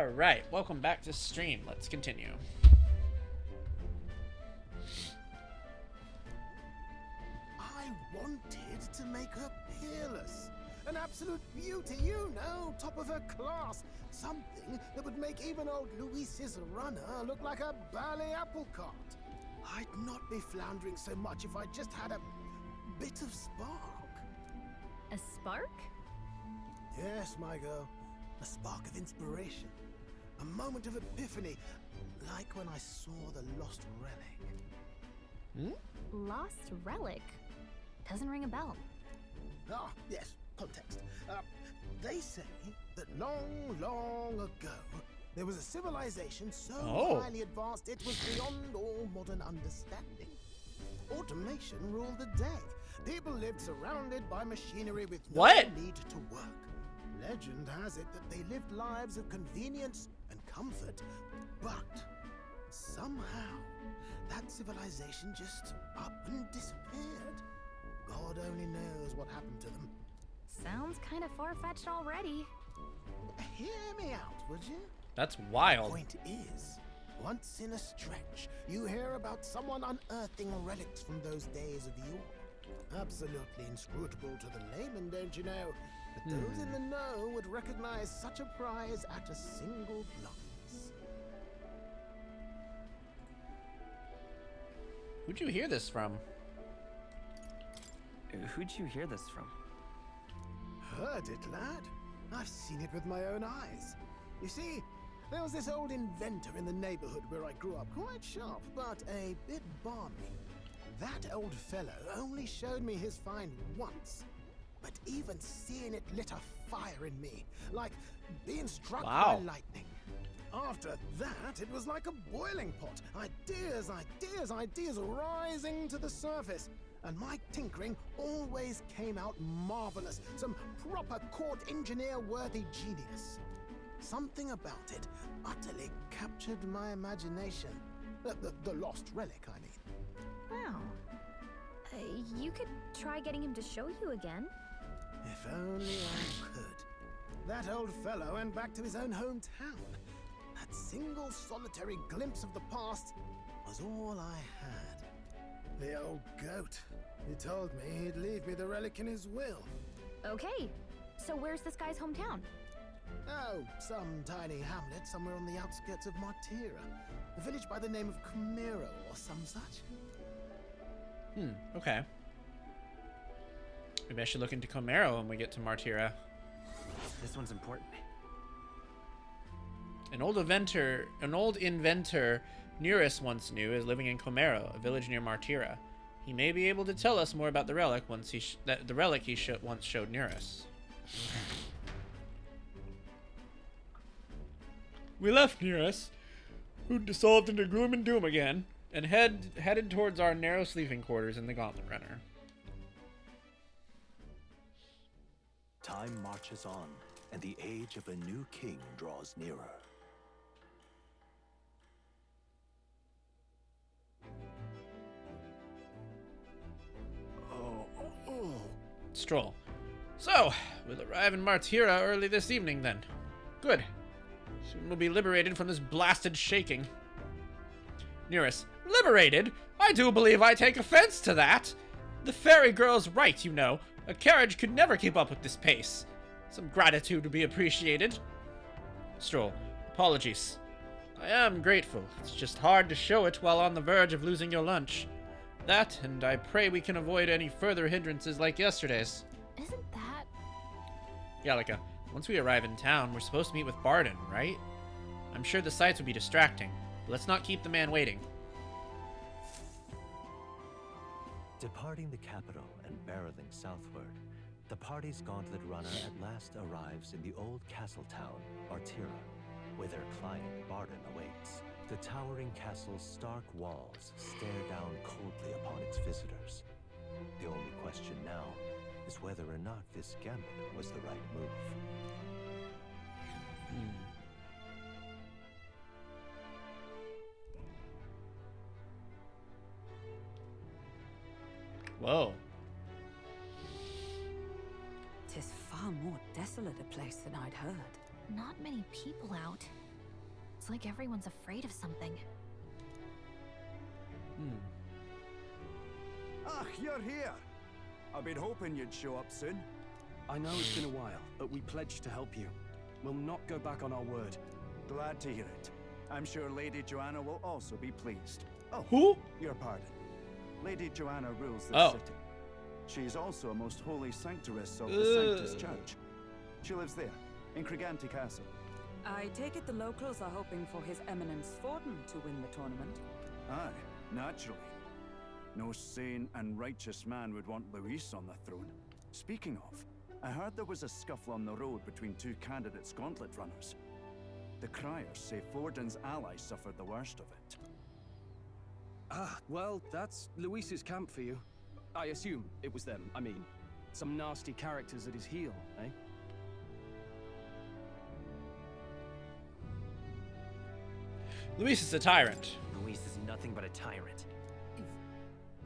All right, welcome back to stream. Let's continue. I wanted to make her peerless. An absolute beauty, you know, top of her class. Something that would make even old Luis's runner look like a ballet apple cart. I'd not be floundering so much if I just had a bit of spark. A spark? Yes, my girl. A spark of inspiration. A moment of epiphany, like when I saw the lost relic. Lost relic? Doesn't ring a bell. Ah, yes, context. They say that long, long ago, there was a civilization so highly advanced it was beyond all modern understanding. Automation ruled the day. People lived surrounded by machinery with no need to work. Legend has it that they lived lives of convenience and comfort, but somehow that civilization just up and disappeared. God only knows what happened to them. Sounds kind of far-fetched already. Hear me out, would you? That's wild. Point is, once in a stretch, you hear about someone unearthing relics from those days of yore. Absolutely inscrutable to the layman, don't you know? But those in the know would recognize such a prize at a single glance. Who'd you hear this from? Who'd you hear this from? Heard it, lad. I've seen it with my own eyes. You see, there was this old inventor in the neighborhood where I grew up, quite sharp, but a bit balmy. That old fellow only showed me his find once, but even seeing it lit a fire in me, like being struck by lightning. After that, it was like a boiling pot. Ideas, ideas, ideas rising to the surface. And my tinkering always came out marvelous. Some proper court engineer-worthy genius. Something about it utterly captured my imagination. The lost relic, I mean. Wow. You could try getting him to show you again. If only I could. That old fellow went back to his own hometown. That single solitary glimpse of the past was all I had. The old goat. He told me he'd leave me the relic in his will. Okay, so where's this guy's hometown? Oh, some tiny hamlet somewhere on the outskirts of Martira. A village by the name of Camiro or some such. Okay. Maybe I should look into Camaro when we get to Martira. This one's important. An old inventor Nearest once knew is living in Camaro, a village near Martira. He may be able to tell us more about the relic once he once showed Nearest. We left Nearest, who dissolved into gloom and doom again, and headed towards our narrow sleeping quarters in the Gauntlet Runner. Time marches on, and the age of a new king draws nearer. Stroll. So, we'll arrive in Martira early this evening then. Good. Soon we'll be liberated from this blasted shaking. Nearest. Liberated? I do believe I take offense to that. The fairy girl's right, you know. A carriage could never keep up with this pace. Some gratitude would be appreciated. Stroll. Apologies. I am grateful. It's just hard to show it while on the verge of losing your lunch. That, and I pray we can avoid any further hindrances like yesterday's. Isn't that... Gallica, once we arrive in town, we're supposed to meet with Barden, right? I'm sure the sights would be distracting, but let's not keep the man waiting. Departing the capital and barreling southward, the party's Gauntlet Runner at last arrives in the old castle town, Martira, where their client Barden awaits. The towering castle's stark walls stare down coldly upon its visitors. The only question now is whether or not this gambit was the right move. Whoa. 'Tis far more desolate a place than I'd heard. Not many people out. like everyone's afraid of something. Ah, you're here. I've been hoping you'd show up soon. I know it's been a while, but we pledged to help you. We'll not go back on our word. Glad to hear it. I'm sure Lady Joanna will also be pleased. Oh, Who? your pardon. Lady Joanna rules this Oh. city. She's also a most holy sanctoress of the Sanctus Church. She lives there, in Criganti Castle. I take it the locals are hoping for His Eminence Forden to win the tournament. Aye, naturally. No sane and righteous man would want Luis on the throne. Speaking of, I heard there was a scuffle on the road between two candidates gauntlet runners. The criers say Forden's allies suffered the worst of it. Ah, well, that's Luis's camp for you. I assume it was them. I mean, some nasty characters at his heel, eh? Luis is a tyrant. Luis is nothing but a tyrant.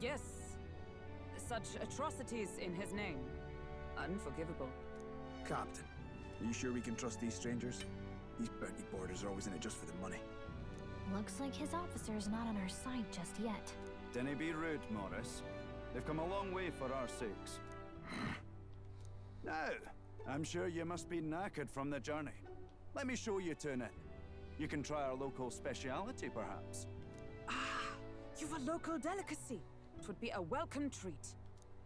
Yes. Such atrocities in his name. Unforgivable. Captain, are you sure we can trust these strangers? These bounty boarders are always in it just for the money. Looks like his officer's not on our side just yet. Dinna be rude, Morris. They've come a long way for our sakes. Now, I'm sure you must be knackered from the journey. Let me show you to an inn. You can try our local speciality, perhaps. Ah, you've a local delicacy. It would be a welcome treat.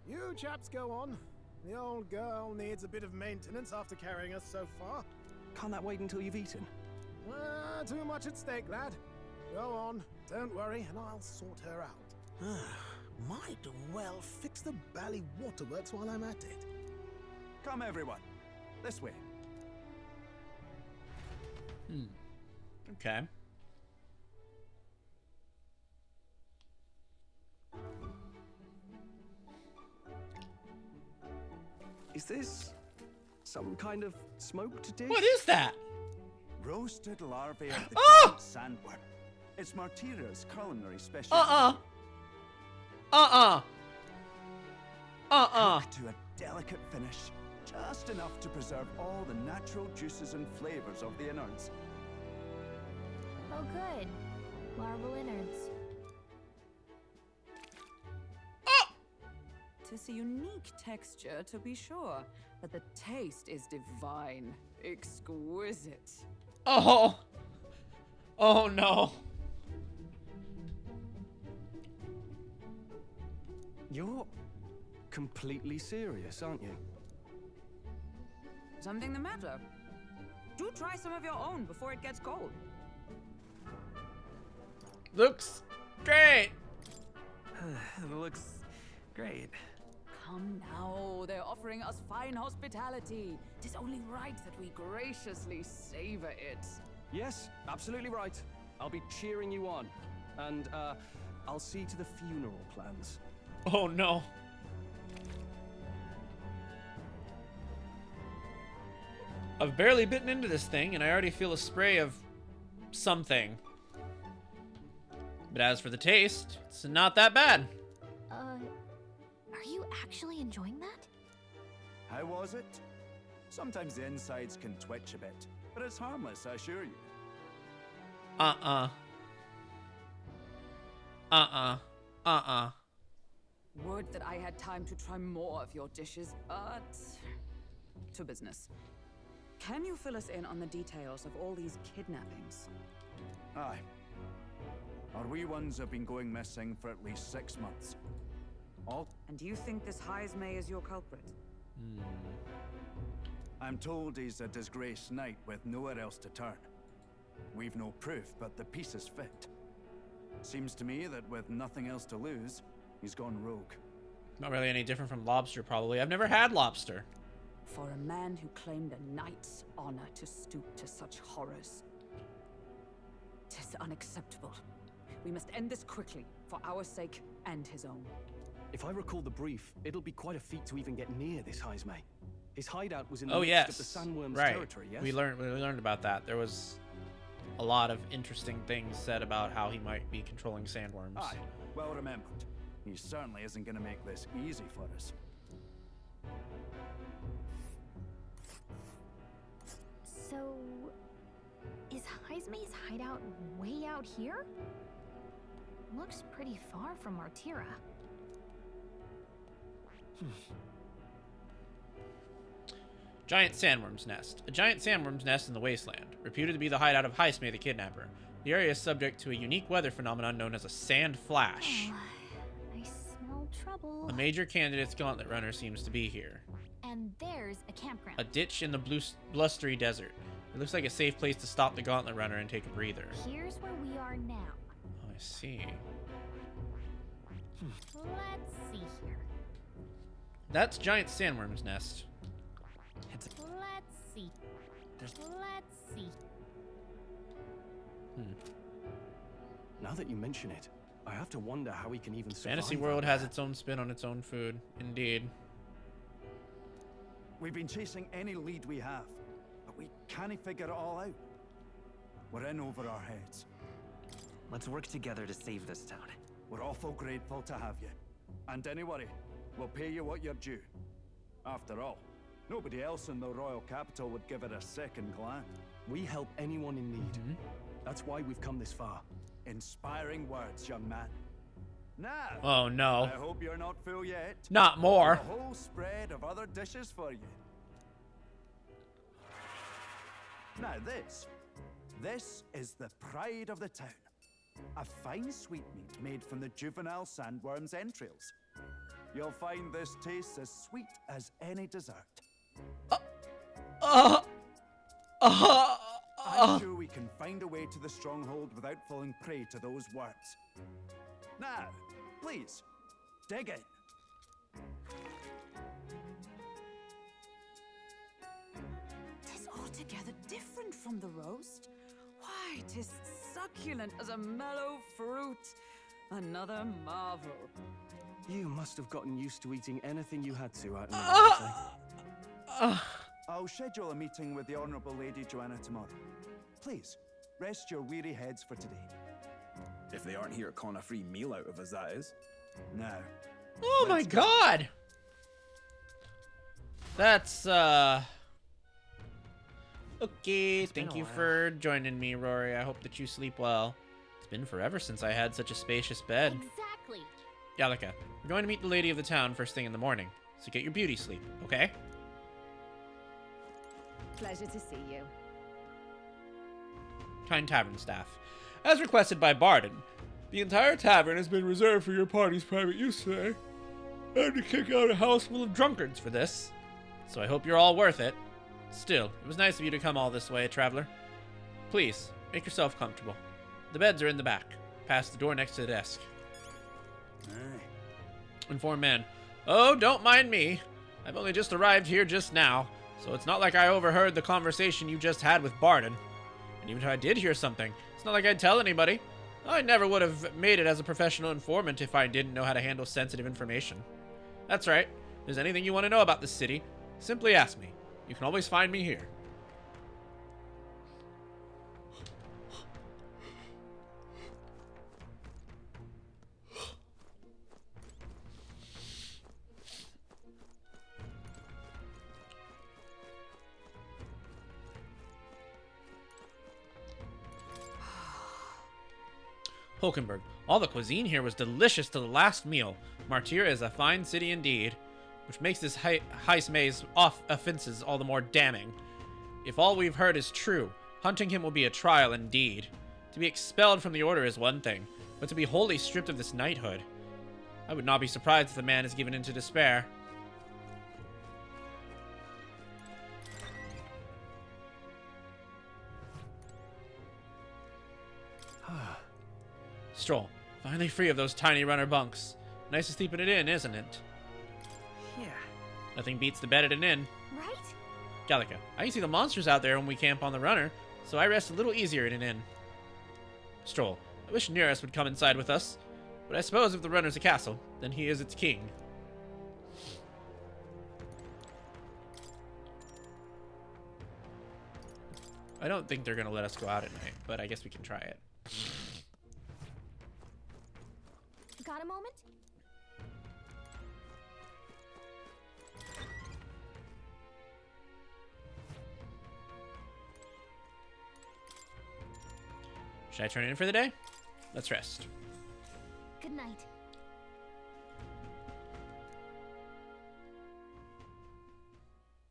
You chaps go on. The old girl needs a bit of maintenance after carrying us so far. Can't that wait until you've eaten? Too much at stake, lad. Go on, don't worry, and I'll sort her out. Might well fix the bally waterworks while I'm at it. Come, everyone. This way. Okay. Is this some kind of smoked dish? What is that? Roasted larvae of the Oh! giant sandworm. It's Martira's culinary specialty. Cooked to a delicate finish, just enough to preserve all the natural juices and flavors of the innards. Oh good. Larval innards. Tis a unique texture, to be sure, but the taste is divine. Exquisite. Oh. Oh no. You're completely serious, aren't you? Something the matter? Do try some of your own before it gets cold. Looks great. Looks great. Come now, they're offering us fine hospitality. 'Tis only right that we graciously savor it. Yes, absolutely right. I'll be cheering you on. And, I'll see to the funeral plans. Oh no. I've barely bitten into this thing and I already feel a spray of something. But as for the taste, it's not that bad. Are you actually enjoying that? How was it? Sometimes the insides can twitch a bit, but it's harmless, I assure you. Would that I had time to try more of your dishes, but... to business. Can you fill us in on the details of all these kidnappings? Aye. Our wee ones have been going missing for at least 6 months. All... And do you think this Hydrate is your culprit? I'm told he's a disgraced knight with nowhere else to turn. We've no proof, but the pieces fit. Seems to me that with nothing else to lose, he's gone rogue. Not really any different from lobster, probably. I've never had lobster. For a man who claimed a knight's honor to stoop to such horrors. 'Tis unacceptable. We must end this quickly, for our sake and his own. If I recall the brief, it'll be quite a feat to even get near this Hydrate. His hideout was in the Oh midst yes, of the Sandworm's right. territory, yes? We learned about that. There was a lot of interesting things said about how he might be controlling sandworms. Aye, well remembered. He certainly isn't going to make this easy for us. So... is Hydrate Maze hideout way out here? Looks pretty far from Martira. Giant sandworm's nest. A giant sandworm's nest in the wasteland, reputed to be the hideout of Hydrate the kidnapper. The area is subject to a unique weather phenomenon known as a sand flash. I smell trouble. A major candidate's gauntlet runner seems to be here. And there's a campground. A ditch in the blustery desert. It looks like a safe place to stop the gauntlet runner and take a breather. Here's where we are now. Oh, I see. Let's see here. That's giant sandworm's nest. Let's see. Let's see. Now that you mention it, I have to wonder how we can even survive. Fantasy World has its own spin on its own food. Indeed. We've been chasing any lead we have, but we can't figure it all out. We're in over our heads. Let's work together to save this town. We're awful grateful to have you. And don't worry, we'll pay you what you're due. After all, nobody else in the royal capital would give it a second glance. We help anyone in need. That's why we've come this far. Inspiring words, young man. Now, oh no. I hope you're not full yet. Not more. A whole spread of other dishes for you. Now this is the pride of the town. A fine sweetmeat made from the juvenile sandworm's entrails. You'll find this tastes as sweet as any dessert. I'm sure we can find a way to the stronghold without falling prey to those worms. Now, please, dig in. Tis altogether different from the roast. Why, tis succulent as a mellow fruit. Another marvel. You must have gotten used to eating anything you had to out in the I'll schedule a meeting with the Honourable Lady Joanna tomorrow. Please, rest your weary heads for today. If they aren't here calling a free meal out of us, that is. Now. Oh my god! That's, okay, thank you for joining me, Rory. I hope that you sleep well. It's been forever since I had such a spacious bed. Exactly. Gallica, we're going to meet the lady of the town first thing in the morning, so get your beauty sleep, okay? Pleasure to see you. Kind Tavern staff. As requested by Barden, the entire tavern has been reserved for your party's private use today. I had to kick out a house full of drunkards for this, so I hope you're all worth it. Still, it was nice of you to come all this way, traveler. Please, make yourself comfortable. The beds are in the back, past the door next to the desk. Informed man. Oh, don't mind me. I've only just arrived here just now, so it's not like I overheard the conversation you just had with Barden. And even if I did hear something, it's not like I'd tell anybody. I never would have made it as a professional informant if I didn't know how to handle sensitive information. That's right. If there's anything you want to know about this city, simply ask me. You can always find me here. Hulkenberg. All the cuisine here was delicious to the last meal. Martira is a fine city indeed, which makes this heist maze offenses all the more damning. If all we've heard is true, hunting him will be a trial indeed. To be expelled from the order is one thing, but to be wholly stripped of this knighthood. I would not be surprised if the man is given into despair. Stroll. Finally free of those tiny runner bunks. Nice to sleep in an inn, isn't it? Yeah. Nothing beats the bed at an inn. Right? Gallica. I can see the monsters out there when we camp on the runner, so I rest a little easier in an inn. Stroll. I wish Nearest would come inside with us, but I suppose if the runner's a castle, then he is its king. I don't think they're gonna let us go out at night, but I guess we can try it. Got a moment? Should I turn in for the day? Let's rest. Good night.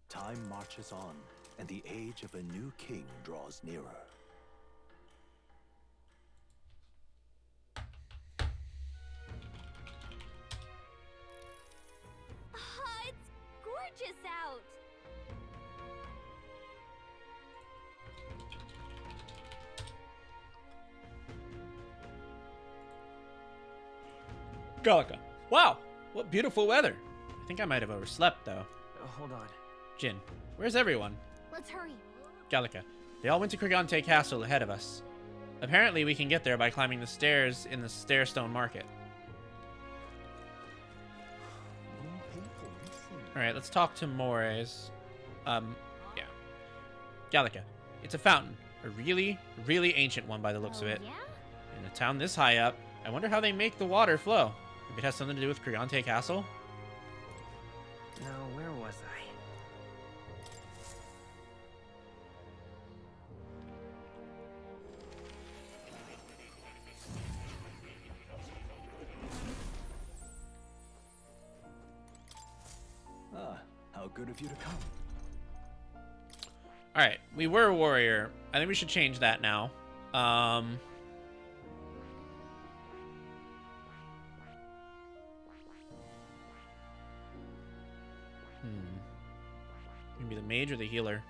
Time marches on, and the age of a new king draws nearer. It's gorgeous out. Gallica. Wow, what beautiful weather. I think I might have overslept, though. Hold on. Jin, where's everyone? Let's hurry. Gallica. They all went to Crigante Castle ahead of us. Apparently, we can get there by climbing the stairs in the Stairstone Market. Alright, let's talk to Mores. Yeah. Gallica. It's a fountain. A really, really ancient one by the looks of it. Yeah? In a town this high up, I wonder how they make the water flow. Maybe it has something to do with Crigante Castle? Now, where was I? How good of you to come. Alright, we were a warrior. I think we should change that now. We can be the mage or the healer.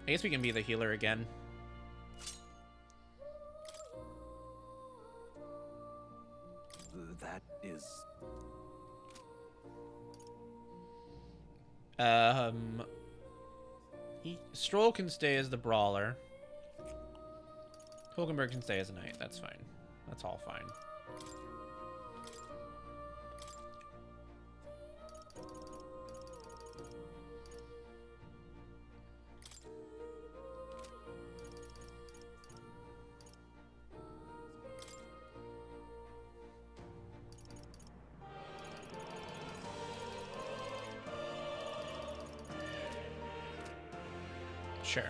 I guess we can be the healer again. That is... Stroll can stay as the brawler. Hulkenberg can stay as a knight. That's fine. That's all fine. Sure.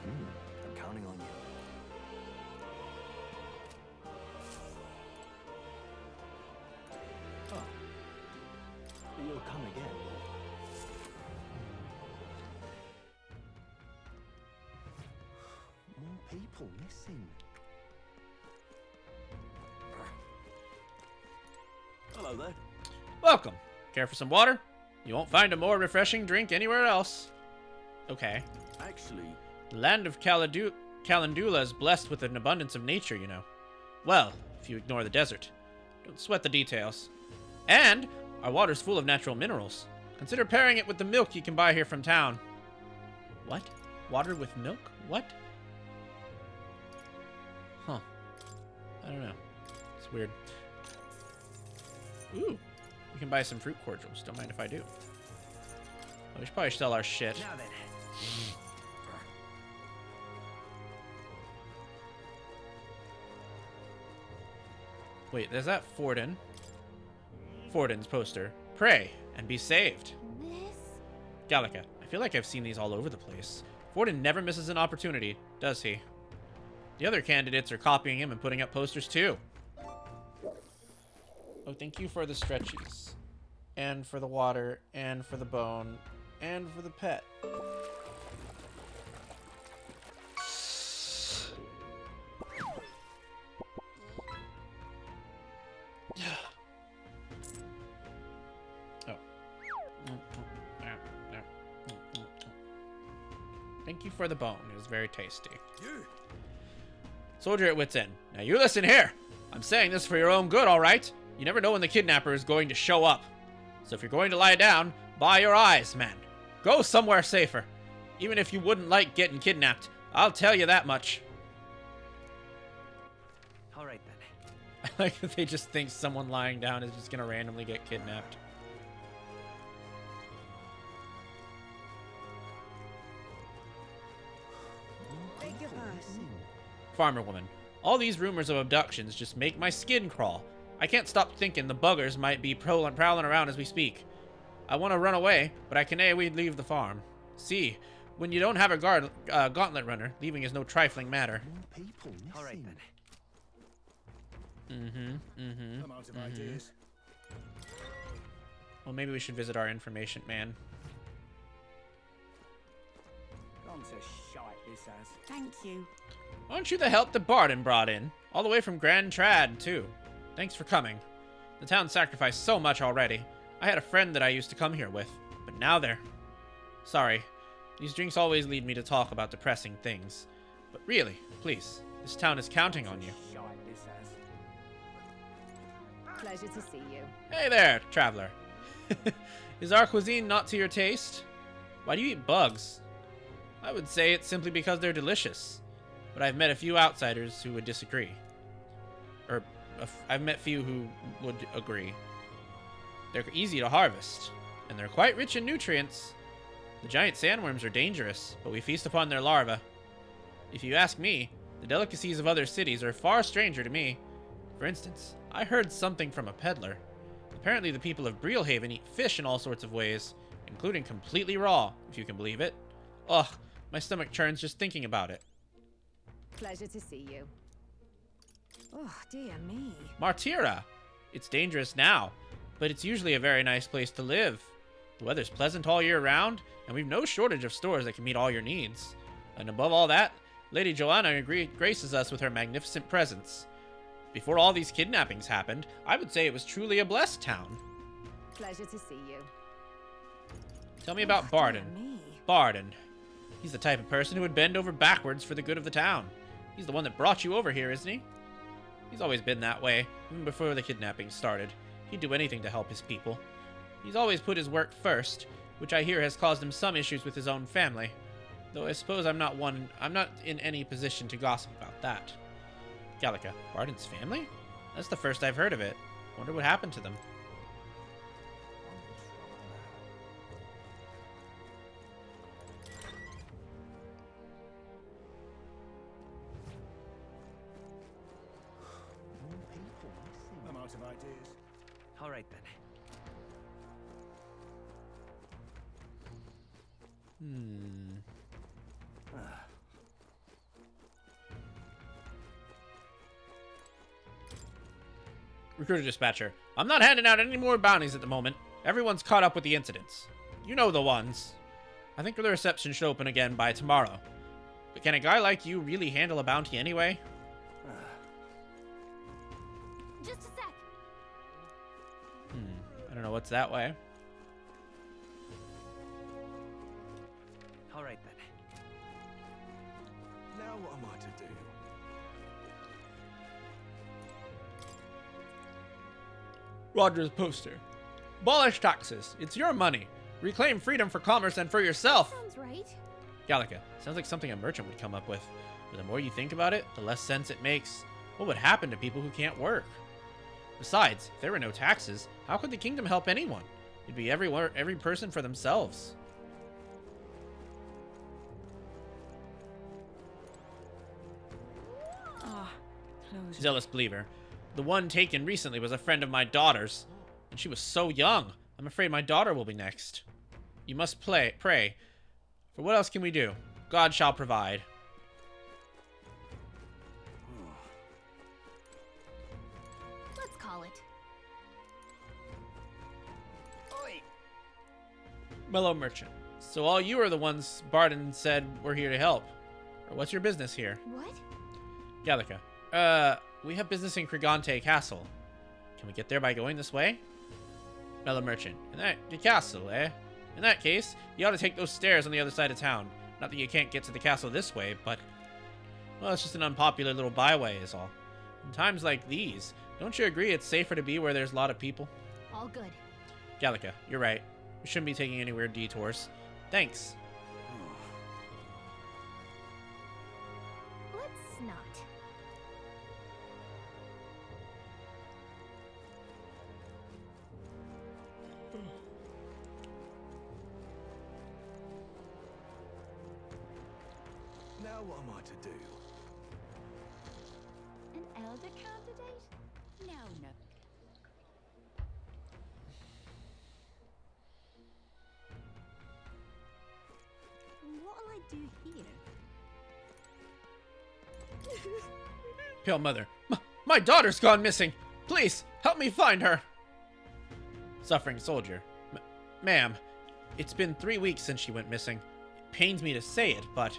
I'm counting on you. Oh. You'll come again. More people missing. Hello there. Welcome. Care for some water? You won't find a more refreshing drink anywhere else. Okay. Actually, The land of Calendula is blessed with an abundance of nature, you know. Well, if you ignore the desert. Don't sweat the details. And our water's full of natural minerals. Consider pairing it with the milk you can buy here from town. What? Water with milk? What? Huh. I don't know. It's weird. Ooh. We can buy some fruit cordials. Don't mind if I do. Oh, we should probably sell our shit. Now then. Wait, there's that Forden. Forden's poster. Pray and be saved. Miss? Gallica, I feel like I've seen these all over the place. Forden never misses an opportunity, does he? The other candidates are copying him and putting up posters too. Oh, thank you for the stretchies. And for the water, and for the bone, and for the pet. Oh. Thank you for the bone. It was very tasty. Soldier at wit's end. Now you listen here. I'm saying this for your own good, all right? You never know when the kidnapper is going to show up. So if you're going to lie down, buy your eyes, man. Go somewhere safer. Even if you wouldn't like getting kidnapped, I'll tell you that much. All right then. I like that they just think someone lying down is just gonna randomly get kidnapped. Farmer woman. All these rumors of abductions just make my skin crawl. I can't stop thinking the buggers might be prowling around as we speak. I want to run away, but I can we'd leave the farm. See, when you don't have a gauntlet runner, leaving is no trifling matter. People missing. All right then. I'm out of ideas. Well, maybe we should visit our information man. Gone to shite, this has. Thank you. Aren't you the help that Barden brought in? All the way from Grand Trad, too. Thanks for coming. The town sacrificed so much already. I had a friend that I used to come here with, but now they're... Sorry. These drinks always lead me to talk about depressing things. But really, please, this town is counting on you. Shite, this has. Pleasure to see you. Hey there, traveler. Is our cuisine not to your taste? Why do you eat bugs? I would say it's simply because they're delicious. But I've met a few outsiders who would disagree. Or, I've met few who would agree. They're easy to harvest, and they're quite rich in nutrients. The giant sandworms are dangerous, but we feast upon their larvae. If you ask me, the delicacies of other cities are far stranger to me. For instance, I heard something from a peddler. Apparently the people of Breelhaven eat fish in all sorts of ways, including completely raw, if you can believe it. Ugh, my stomach churns just thinking about it. Pleasure to see you. Oh, dear me. Martira! It's dangerous now, but it's usually a very nice place to live. The weather's pleasant all year round, and we've no shortage of stores that can meet all your needs. And above all that, Lady Joanna graces us with her magnificent presence. Before all these kidnappings happened, I would say it was truly a blessed town. Pleasure to see you. Tell me about Barden. Dear me. Barden. He's the type of person who would bend over backwards for the good of the town. He's the one that brought you over here, isn't he? He's always been that way, even before the kidnapping started. He'd do anything to help his people. He's always put his work first, which I hear has caused him some issues with his own family. Though I suppose I'm not in any position to gossip about that. Gallica, Barden's family? That's the first I've heard of it. Wonder what happened to them. I'm out of ideas. All right then. Recruiter dispatcher. I'm not handing out any more bounties at the moment. Everyone's caught up with the incidents. You know the ones. I think the reception should open again by tomorrow. But can a guy like you really handle a bounty anyway? Just a sec. I don't know what's that way. All right then. Now what am I to do? Roger's poster. Abolish taxes. It's your money. Reclaim freedom for commerce and for yourself. Sounds right. Gallica. Sounds like something a merchant would come up with. But the more you think about it, the less sense it makes. What would happen to people who can't work? Besides, if there were no taxes, how could the kingdom help anyone? It'd be every person for themselves. Zealous believer. The one taken recently was a friend of my daughter's, and she was so young. I'm afraid my daughter will be next. You must pray. For what else can we do? God shall provide. Let's call it. Mellow merchant. So all you are the ones Barden said we're here to help. Or what's your business here? What? Gallica. We have business in Krigante Castle. Can we get there by going this way? Mellow merchant. The castle, eh? In that case, you ought to take those stairs on the other side of town. Not that you can't get to the castle this way, but... Well, it's just an unpopular little byway is all. In times like these, don't you agree it's safer to be where there's a lot of people? All good. Gallica, you're right. We shouldn't be taking any weird detours. Thanks. Let's not. Now what am I to do? An elder candidate? No. I do here? Pale Mother, my daughter's gone missing. Please, help me find her. Suffering Soldier. Ma'am, it's been 3 weeks since she went missing. It pains me to say it, but...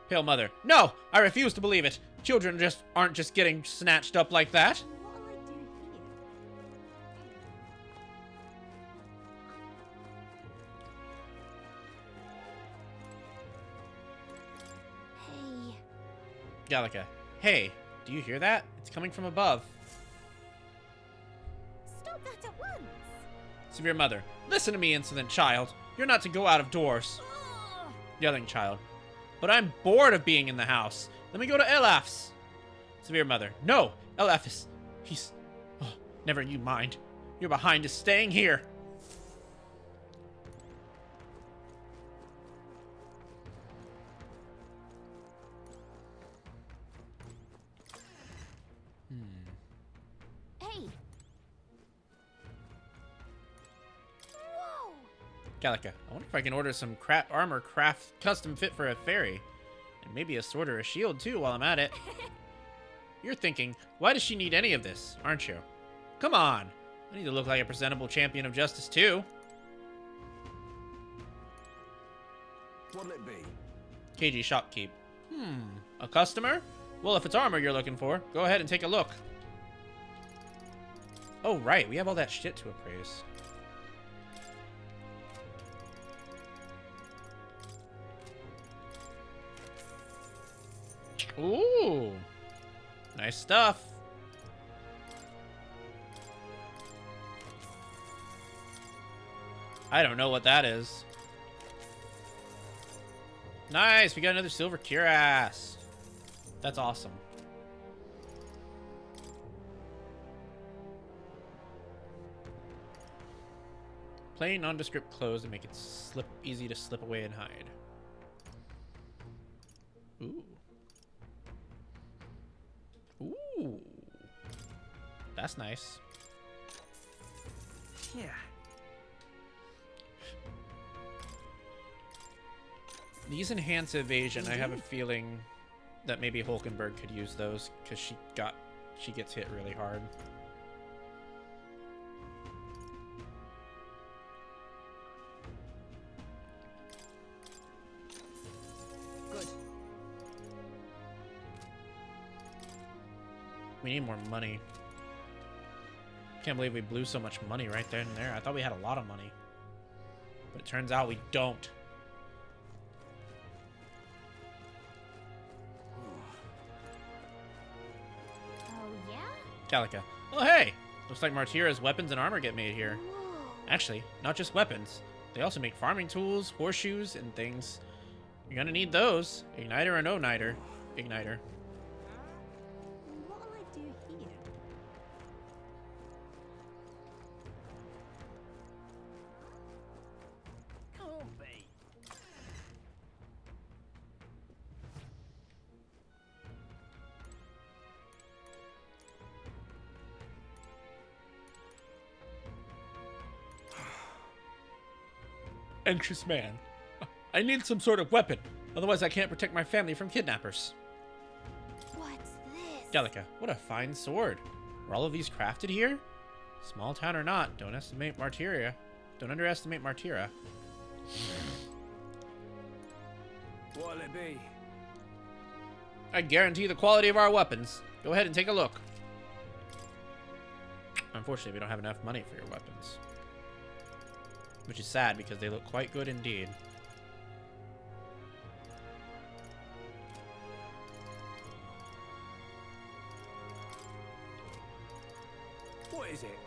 Pale Mother. No! I refuse to believe it. Children aren't just getting snatched up like that. What'll I do here? Hey. Gallica. Hey, do you hear that? It's coming from above. Stop that at once! Severe Mother. Listen to me, insolent child. You're not to go out of doors. Yelling Child. But I'm bored of being in the house. Let me go to Elaf's. Severe Mother. No, Elaf is... He's... Oh, never you mind. You're behind is staying here. Hey! Whoa! Gallica, I wonder if I can order some armor craft custom fit for a fairy. And maybe a sword or a shield too while I'm at it. You're thinking, why does she need any of this, aren't you? Come on! I need to look like a presentable champion of justice too. What'll it be? KG Shopkeep. A customer? Well, if it's armor you're looking for, go ahead and take a look. Oh, right, we have all that shit to appraise. Ooh, nice stuff. I don't know what that is. Nice, we got another silver cuirass. That's awesome. Plain nondescript clothes that make it easy to slip away and hide. Ooh. Ooh. That's nice. Yeah. These enhance evasion. I have a feeling that maybe Hulkenberg could use those because she gets hit really hard. Good. We need more money. Can't believe we blew so much money right there and there. I thought we had a lot of money. But it turns out we don't. Oh, yeah? Gallica. Oh, hey! Looks like Martira's weapons and armor get made here. Whoa. Actually, not just weapons. They also make farming tools, horseshoes, and things. You're gonna need those. Igniter or no niter. Igniter. What'll I do here? Can't be. Anxious man. I need some sort of weapon. Otherwise I can't protect my family from kidnappers. What's this? Gallica, what a fine sword. Were all of these crafted here? Small town or not, don't underestimate Martira. What'll it be? I guarantee the quality of our weapons. Go ahead and take a look. Unfortunately, we don't have enough money for your weapons. Which is sad because they look quite good indeed. What is it?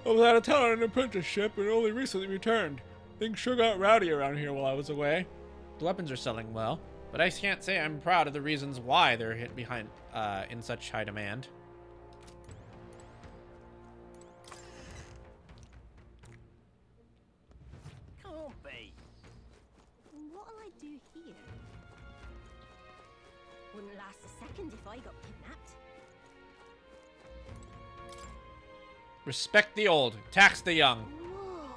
I was out of town on an apprenticeship and only recently returned. Things sure got rowdy around here while I was away. The weapons are selling well, but I can't say I'm proud of the reasons why they're hit behind in such high demand. Can't be. What'll I do here? Wouldn't last a second if I got kidnapped. Respect the old, tax the young. Whoa.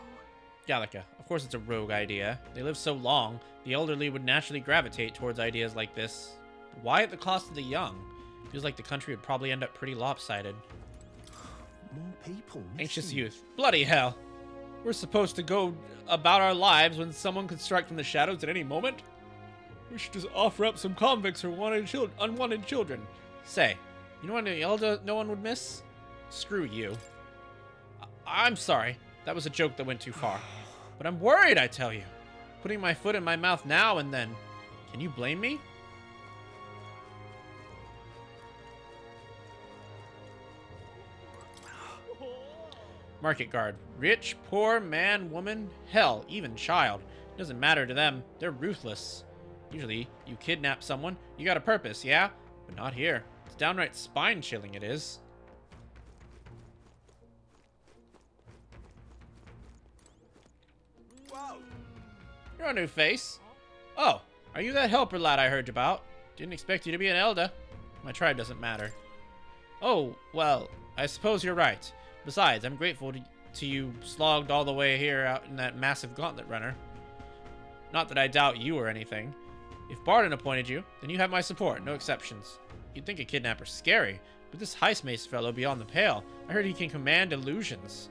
Gallica, a course it's a rogue idea. They live so long, the elderly would naturally gravitate towards ideas like this. But why at the cost of the young? Feels like the country would probably end up pretty lopsided. More people. Anxious missing. youth. Bloody hell. We're supposed to go about our lives when someone could strike from the shadows at any moment? We should just offer up some convicts or unwanted children. Say, you know what an elder no one would miss? Screw you. I'm sorry. That was a joke that went too far. But I'm worried, I tell you. Putting my foot in my mouth now and then. Can you blame me? Market guard. Rich, poor, man, woman, hell, even child. Doesn't matter to them. They're ruthless. Usually, you kidnap someone, you got a purpose, yeah? But not here. It's downright spine-chilling, it is. Whoa! You're a new face. Oh, are you that helper lad I heard about? Didn't expect you to be an elder. My tribe doesn't matter. Oh, well, I suppose you're right. Besides, I'm grateful to you slogged all the way here out in that massive gauntlet runner. Not that I doubt you or anything. If Barden appointed you, then you have my support, no exceptions. You'd think a kidnapper's scary, but this heist mace fellow beyond the pale, I heard he can command illusions.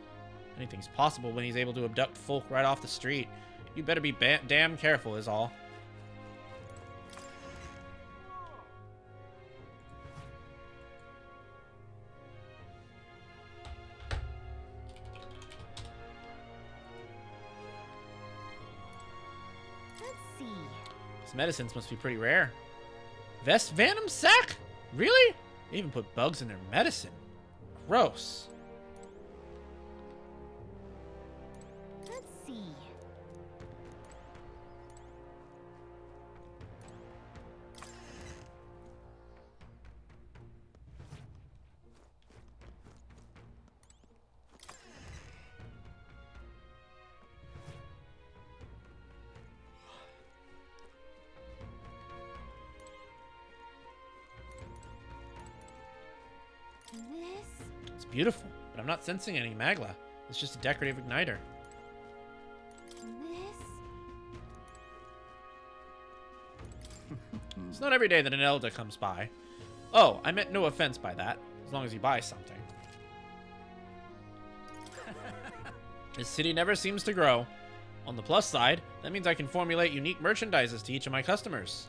Anything's possible when he's able to abduct folk right off the street. You better be damn careful is all. These medicines must be pretty rare. Vest Venom Sac? Really? They even put bugs in their medicine. Gross. Let's see. It's beautiful, but I'm not sensing any magla. It's just a decorative igniter. It's not every day that an elder comes by. Oh, I meant no offense by that, as long as you buy something. This city never seems to grow. On the plus side, that means I can formulate unique merchandises to each of my customers.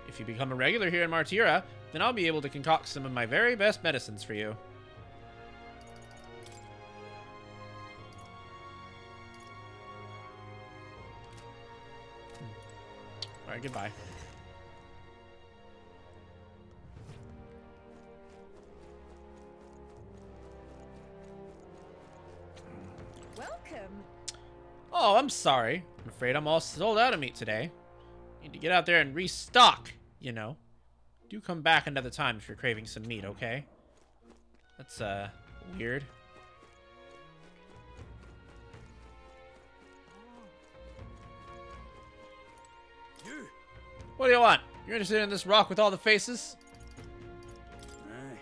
If you become a regular here in Martira, then I'll be able to concoct some of my very best medicines for you. Alright, goodbye. Welcome. Oh, I'm sorry. I'm afraid I'm all sold out of meat today. Need to get out there and restock, you know. Do come back another time if you're craving some meat, okay? That's, weird. What do you want? You're interested in this rock with all the faces? Aye.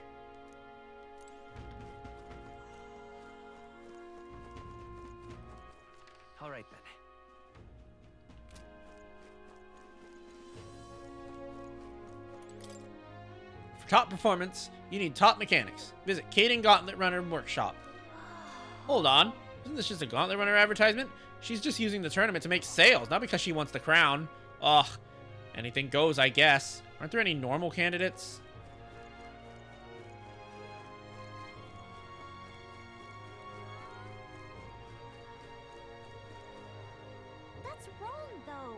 All right then. For top performance, you need top mechanics. Visit Caden Gauntlet Runner Workshop. Hold on. Isn't this just a Gauntlet Runner advertisement? She's just using the tournament to make sales, not because she wants the crown. Ugh. Anything goes, I guess. Aren't there any normal candidates? That's wrong, though.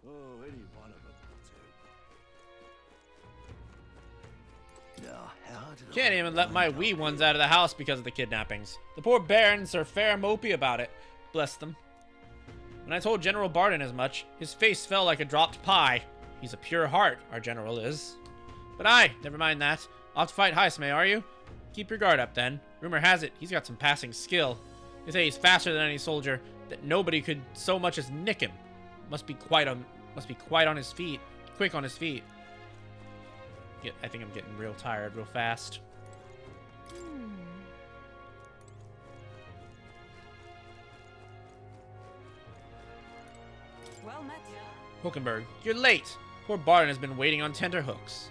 Oh, any one of them will do. How did Can't even let my wee ones out of the house because of the kidnappings. The poor barons are fair mopey about it. Bless them. When I told General Barden as much, his face fell like a dropped pie. He's a pure heart, our general is. But aye, never mind that. Off to fight Heismay, are you? Keep your guard up then. Rumor has it, he's got some passing skill. They say he's faster than any soldier, that nobody could so much as nick him. Must be quite on his feet. Quick on his feet. I think I'm getting real tired real fast. Well met. Hulkenberg, you're late. Poor Barton has been waiting on tenterhooks.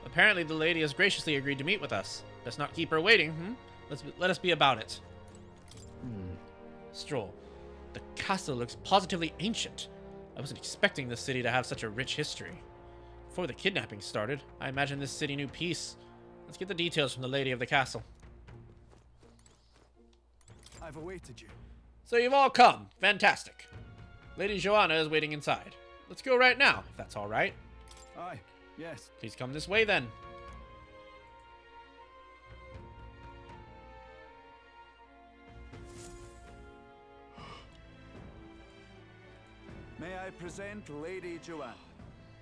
Apparently the lady has graciously agreed to meet with us. Let's not keep her waiting, Let us be about it. Stroll. The castle looks positively ancient. I wasn't expecting this city to have such a rich history. Before the kidnapping started, I imagined this city knew peace. Let's get the details from the lady of the castle. I've awaited you. So you've all come. Fantastic. Lady Joanna is waiting inside. Let's go right now, if that's all right. Aye, yes. Please come this way then. May I present Lady Joanna,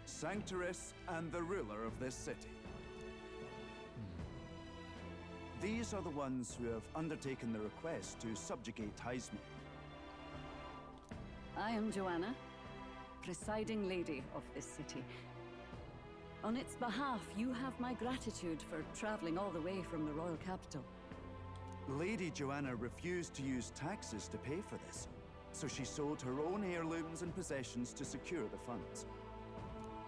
Sanctoress and the ruler of this city. These are the ones who have undertaken the request to subjugate Hydrate. I am Joanna, presiding lady of this city. On its behalf, you have my gratitude for traveling all the way from the royal capital. Lady Joanna refused to use taxes to pay for this, so she sold her own heirlooms and possessions to secure the funds.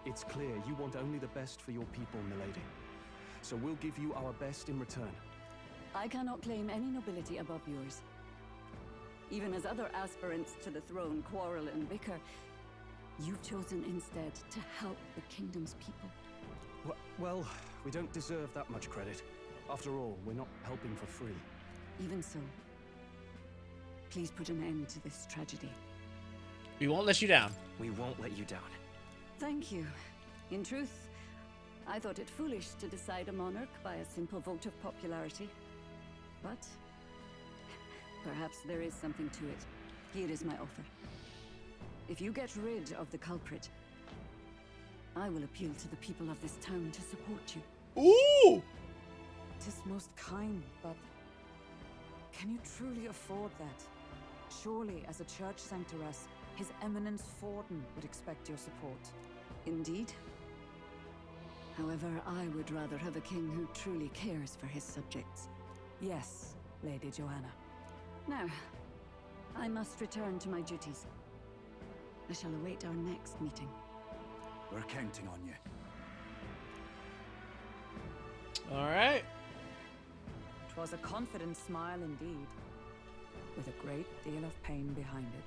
It's clear you want only the best for your people, milady. So we'll give you our best in return. I cannot claim any nobility above yours. Even as other aspirants to the throne quarrel and bicker, you've chosen instead to help the kingdom's people. Well, we don't deserve that much credit. After all, we're not helping for free. Even so, please put an end to this tragedy. We won't let you down. We won't let you down. Thank you. In truth, I thought it foolish to decide a monarch by a simple vote of popularity. But perhaps there is something to it. Here is my offer. If you get rid of the culprit, I will appeal to the people of this town to support you. Ooh! 'Tis most kind, but can you truly afford that? Surely, as a church sanctoress, His Eminence Forden would expect your support. Indeed. However, I would rather have a king who truly cares for his subjects. Yes, Lady Joanna. Now, I must return to my duties. I shall await our next meeting. We're counting on you. All right. 'Twas a confident smile indeed, with a great deal of pain behind it.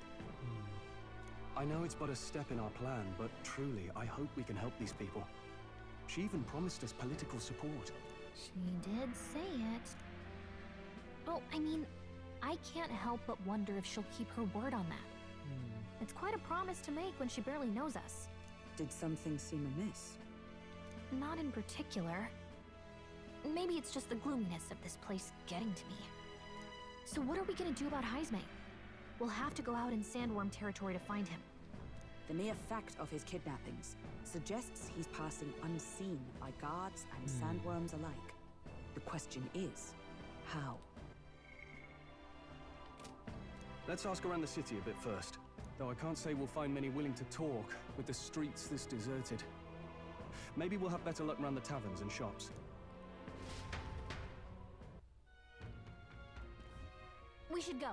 I know it's but a step in our plan, but truly, I hope we can help these people. She even promised us political support. She did say it. Oh, I mean, I can't help but wonder if she'll keep her word on that. It's quite a promise to make when she barely knows us. Did something seem amiss? Not in particular. Maybe it's just the gloominess of this place getting to me. So what are we gonna do about Hydrate? We'll have to go out in Sandworm territory to find him. The mere fact of his kidnappings suggests he's passing unseen by guards and sandworms alike. The question is, how? Let's ask around the city a bit first. Though I can't say we'll find many willing to talk, with the streets this deserted. Maybe we'll have better luck around the taverns and shops. We should go.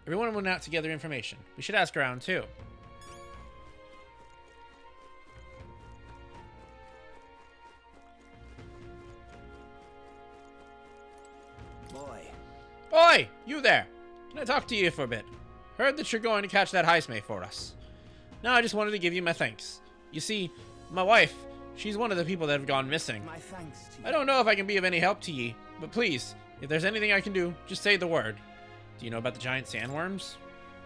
Everyone went out to gather information. We should ask around too. Boy. Oi! You there! Can I talk to you for a bit? Heard that you're going to catch that Hydrate for us. Now I just wanted to give you my thanks. You see, my wife, she's one of the people that have gone missing. My thanks to you. I don't know if I can be of any help to ye, but please, if there's anything I can do, just say the word. Do you know about the giant sandworms?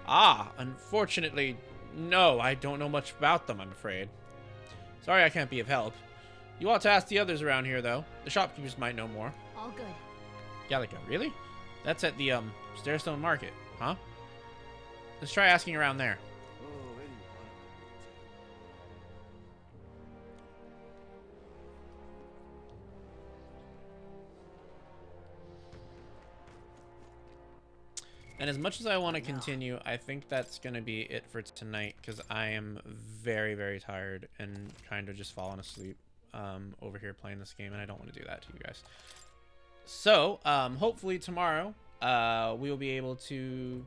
Ah, unfortunately, no, I don't know much about them, I'm afraid. Sorry I can't be of help. You ought to ask the others around here, though. The shopkeepers might know more. All good. Gallica, really? That's at the, Stairstone Market, huh? Let's try asking around there. And as much as I want to continue, I think that's going to be it for tonight, because I am very, very tired and kind of just falling asleep over here playing this game, and I don't want to do that to you guys. So, hopefully tomorrow we will be able to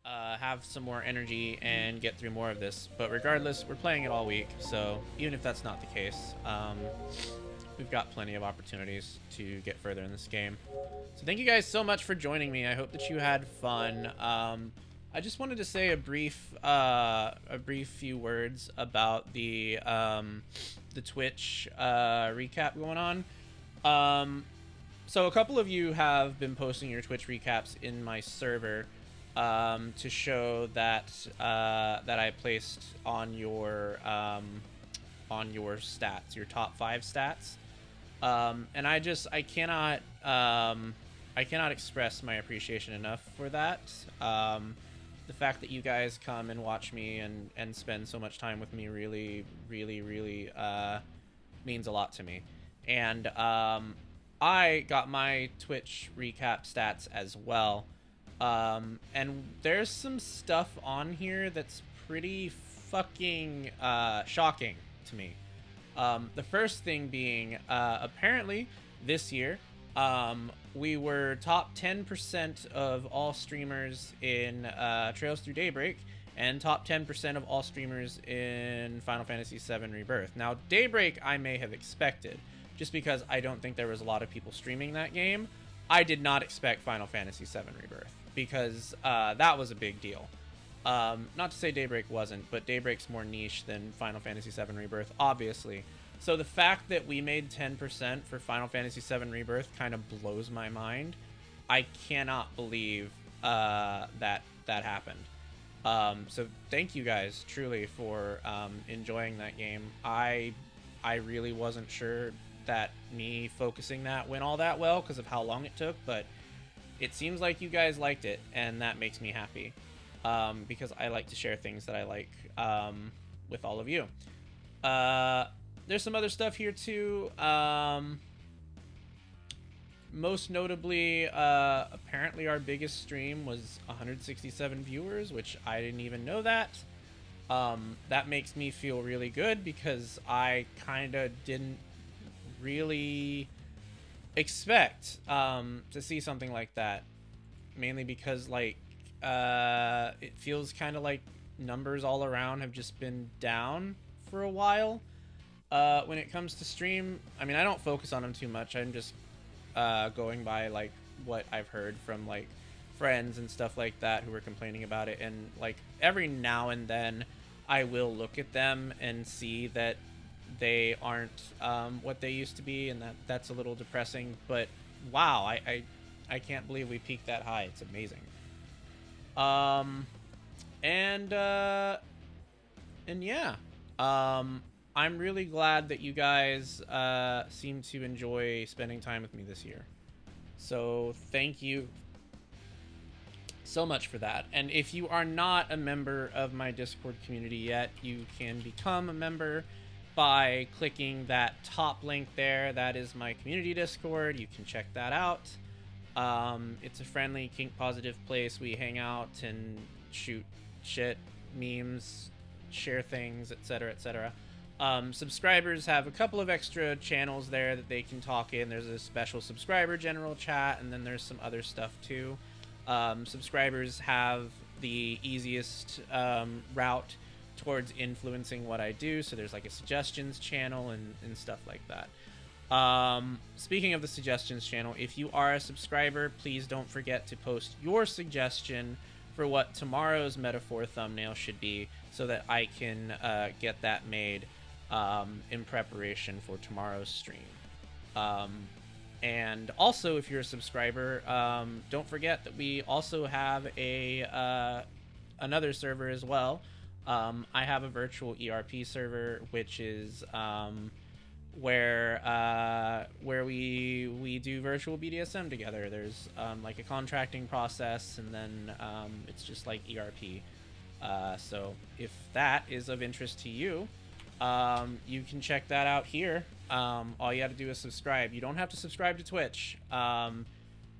have some more energy and get through more of this. But regardless, we're playing it all week, so even if that's not the case, we've got plenty of opportunities to get further in this game. So thank you guys so much for joining me. I hope that you had fun. I just wanted to say a brief few words about the Twitch recap going on. So a couple of you have been posting your Twitch recaps in my server to show that that I placed on your stats, your top 5 stats. And I cannot express my appreciation enough for that. The fact that you guys come and watch me and spend so much time with me really means a lot to me. And I got my Twitch recap stats as well. And there's some stuff on here that's pretty fucking shocking to me. The first thing being, apparently this year, we were top 10% of all streamers in Trails Through Daybreak, and top 10% of all streamers in Final Fantasy VII Rebirth. Now, Daybreak I may have expected, just because I don't think there was a lot of people streaming that game. I did not expect Final Fantasy VII Rebirth, because that was a big deal. Not to say Daybreak wasn't, but Daybreak's more niche than Final Fantasy VII Rebirth, obviously. So the fact that we made 10% for Final Fantasy VII Rebirth kind of blows my mind. I cannot believe that happened. So thank you guys, truly, for enjoying that game. I really wasn't sure that me focusing that went all that well because of how long it took, but it seems like you guys liked it, and that makes me happy. Because I like to share things that I like with all of you. There's some other stuff here too. Most notably, apparently our biggest stream was 167 viewers, which I didn't even know that. That makes me feel really good, because I kind of didn't really expect to see something like that. Mainly because, like, it feels kind of like numbers all around have just been down for a while. When it comes to stream, I mean, I don't focus on them too much. I'm just going by like what I've heard from like friends and stuff like that who were complaining about it, and like every now and then I will look at them and see that they aren't what they used to be, and that's a little depressing. But wow, I can't believe we peaked that high. It's amazing. And yeah, I'm really glad that you guys seem to enjoy spending time with me this year. So thank you so much for that. And if you are not a member of my Discord community yet, you can become a member by clicking that top link there. That is my community Discord. You can check that out. It's a friendly, kink positive place. We hang out and shoot shit, memes, share things, etc., etc. Subscribers have a couple of extra channels there that they can talk in. There's a special subscriber general chat, and then there's some other stuff too. Subscribers have the easiest route towards influencing what I do, so there's like a suggestions channel and stuff like that. Speaking of the suggestions channel, if you are a subscriber, please don't forget to post your suggestion for what tomorrow's metaphor thumbnail should be, so that I can get that made in preparation for tomorrow's stream. And also, if you're a subscriber, don't forget that we also have another server as well. I have a virtual ERP server, which is where we do virtual BDSM together. There's like a contracting process, and then it's just like ERP. So if that is of interest to you, you can check that out here. All you have to do is subscribe. You don't have to subscribe to Twitch.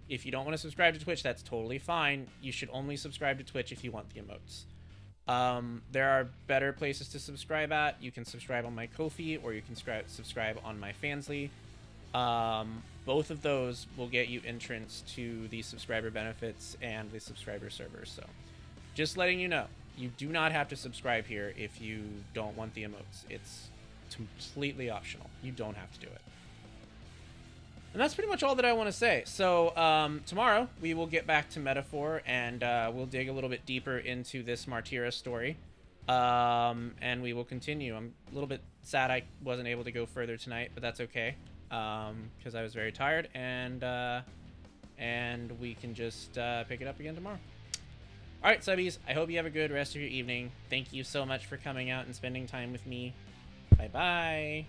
If you don't want to subscribe to Twitch, that's totally fine. You should only subscribe to Twitch if you want the emotes. There are better places to subscribe at. You can subscribe on my Ko-fi, or you can subscribe on my Fansly. Both of those will get you entrance to the subscriber benefits and the subscriber servers. So just letting you know, you do not have to subscribe here if you don't want the emotes. It's completely optional. You don't have to do it. And that's pretty much all that I want to say. So tomorrow we will get back to Metaphor, and we'll dig a little bit deeper into this Martyra story. And we will continue. I'm a little bit sad I wasn't able to go further tonight, but that's okay. Because I was very tired, and we can just pick it up again tomorrow. All right, subbies, I hope you have a good rest of your evening. Thank you so much for coming out and spending time with me. Bye-bye.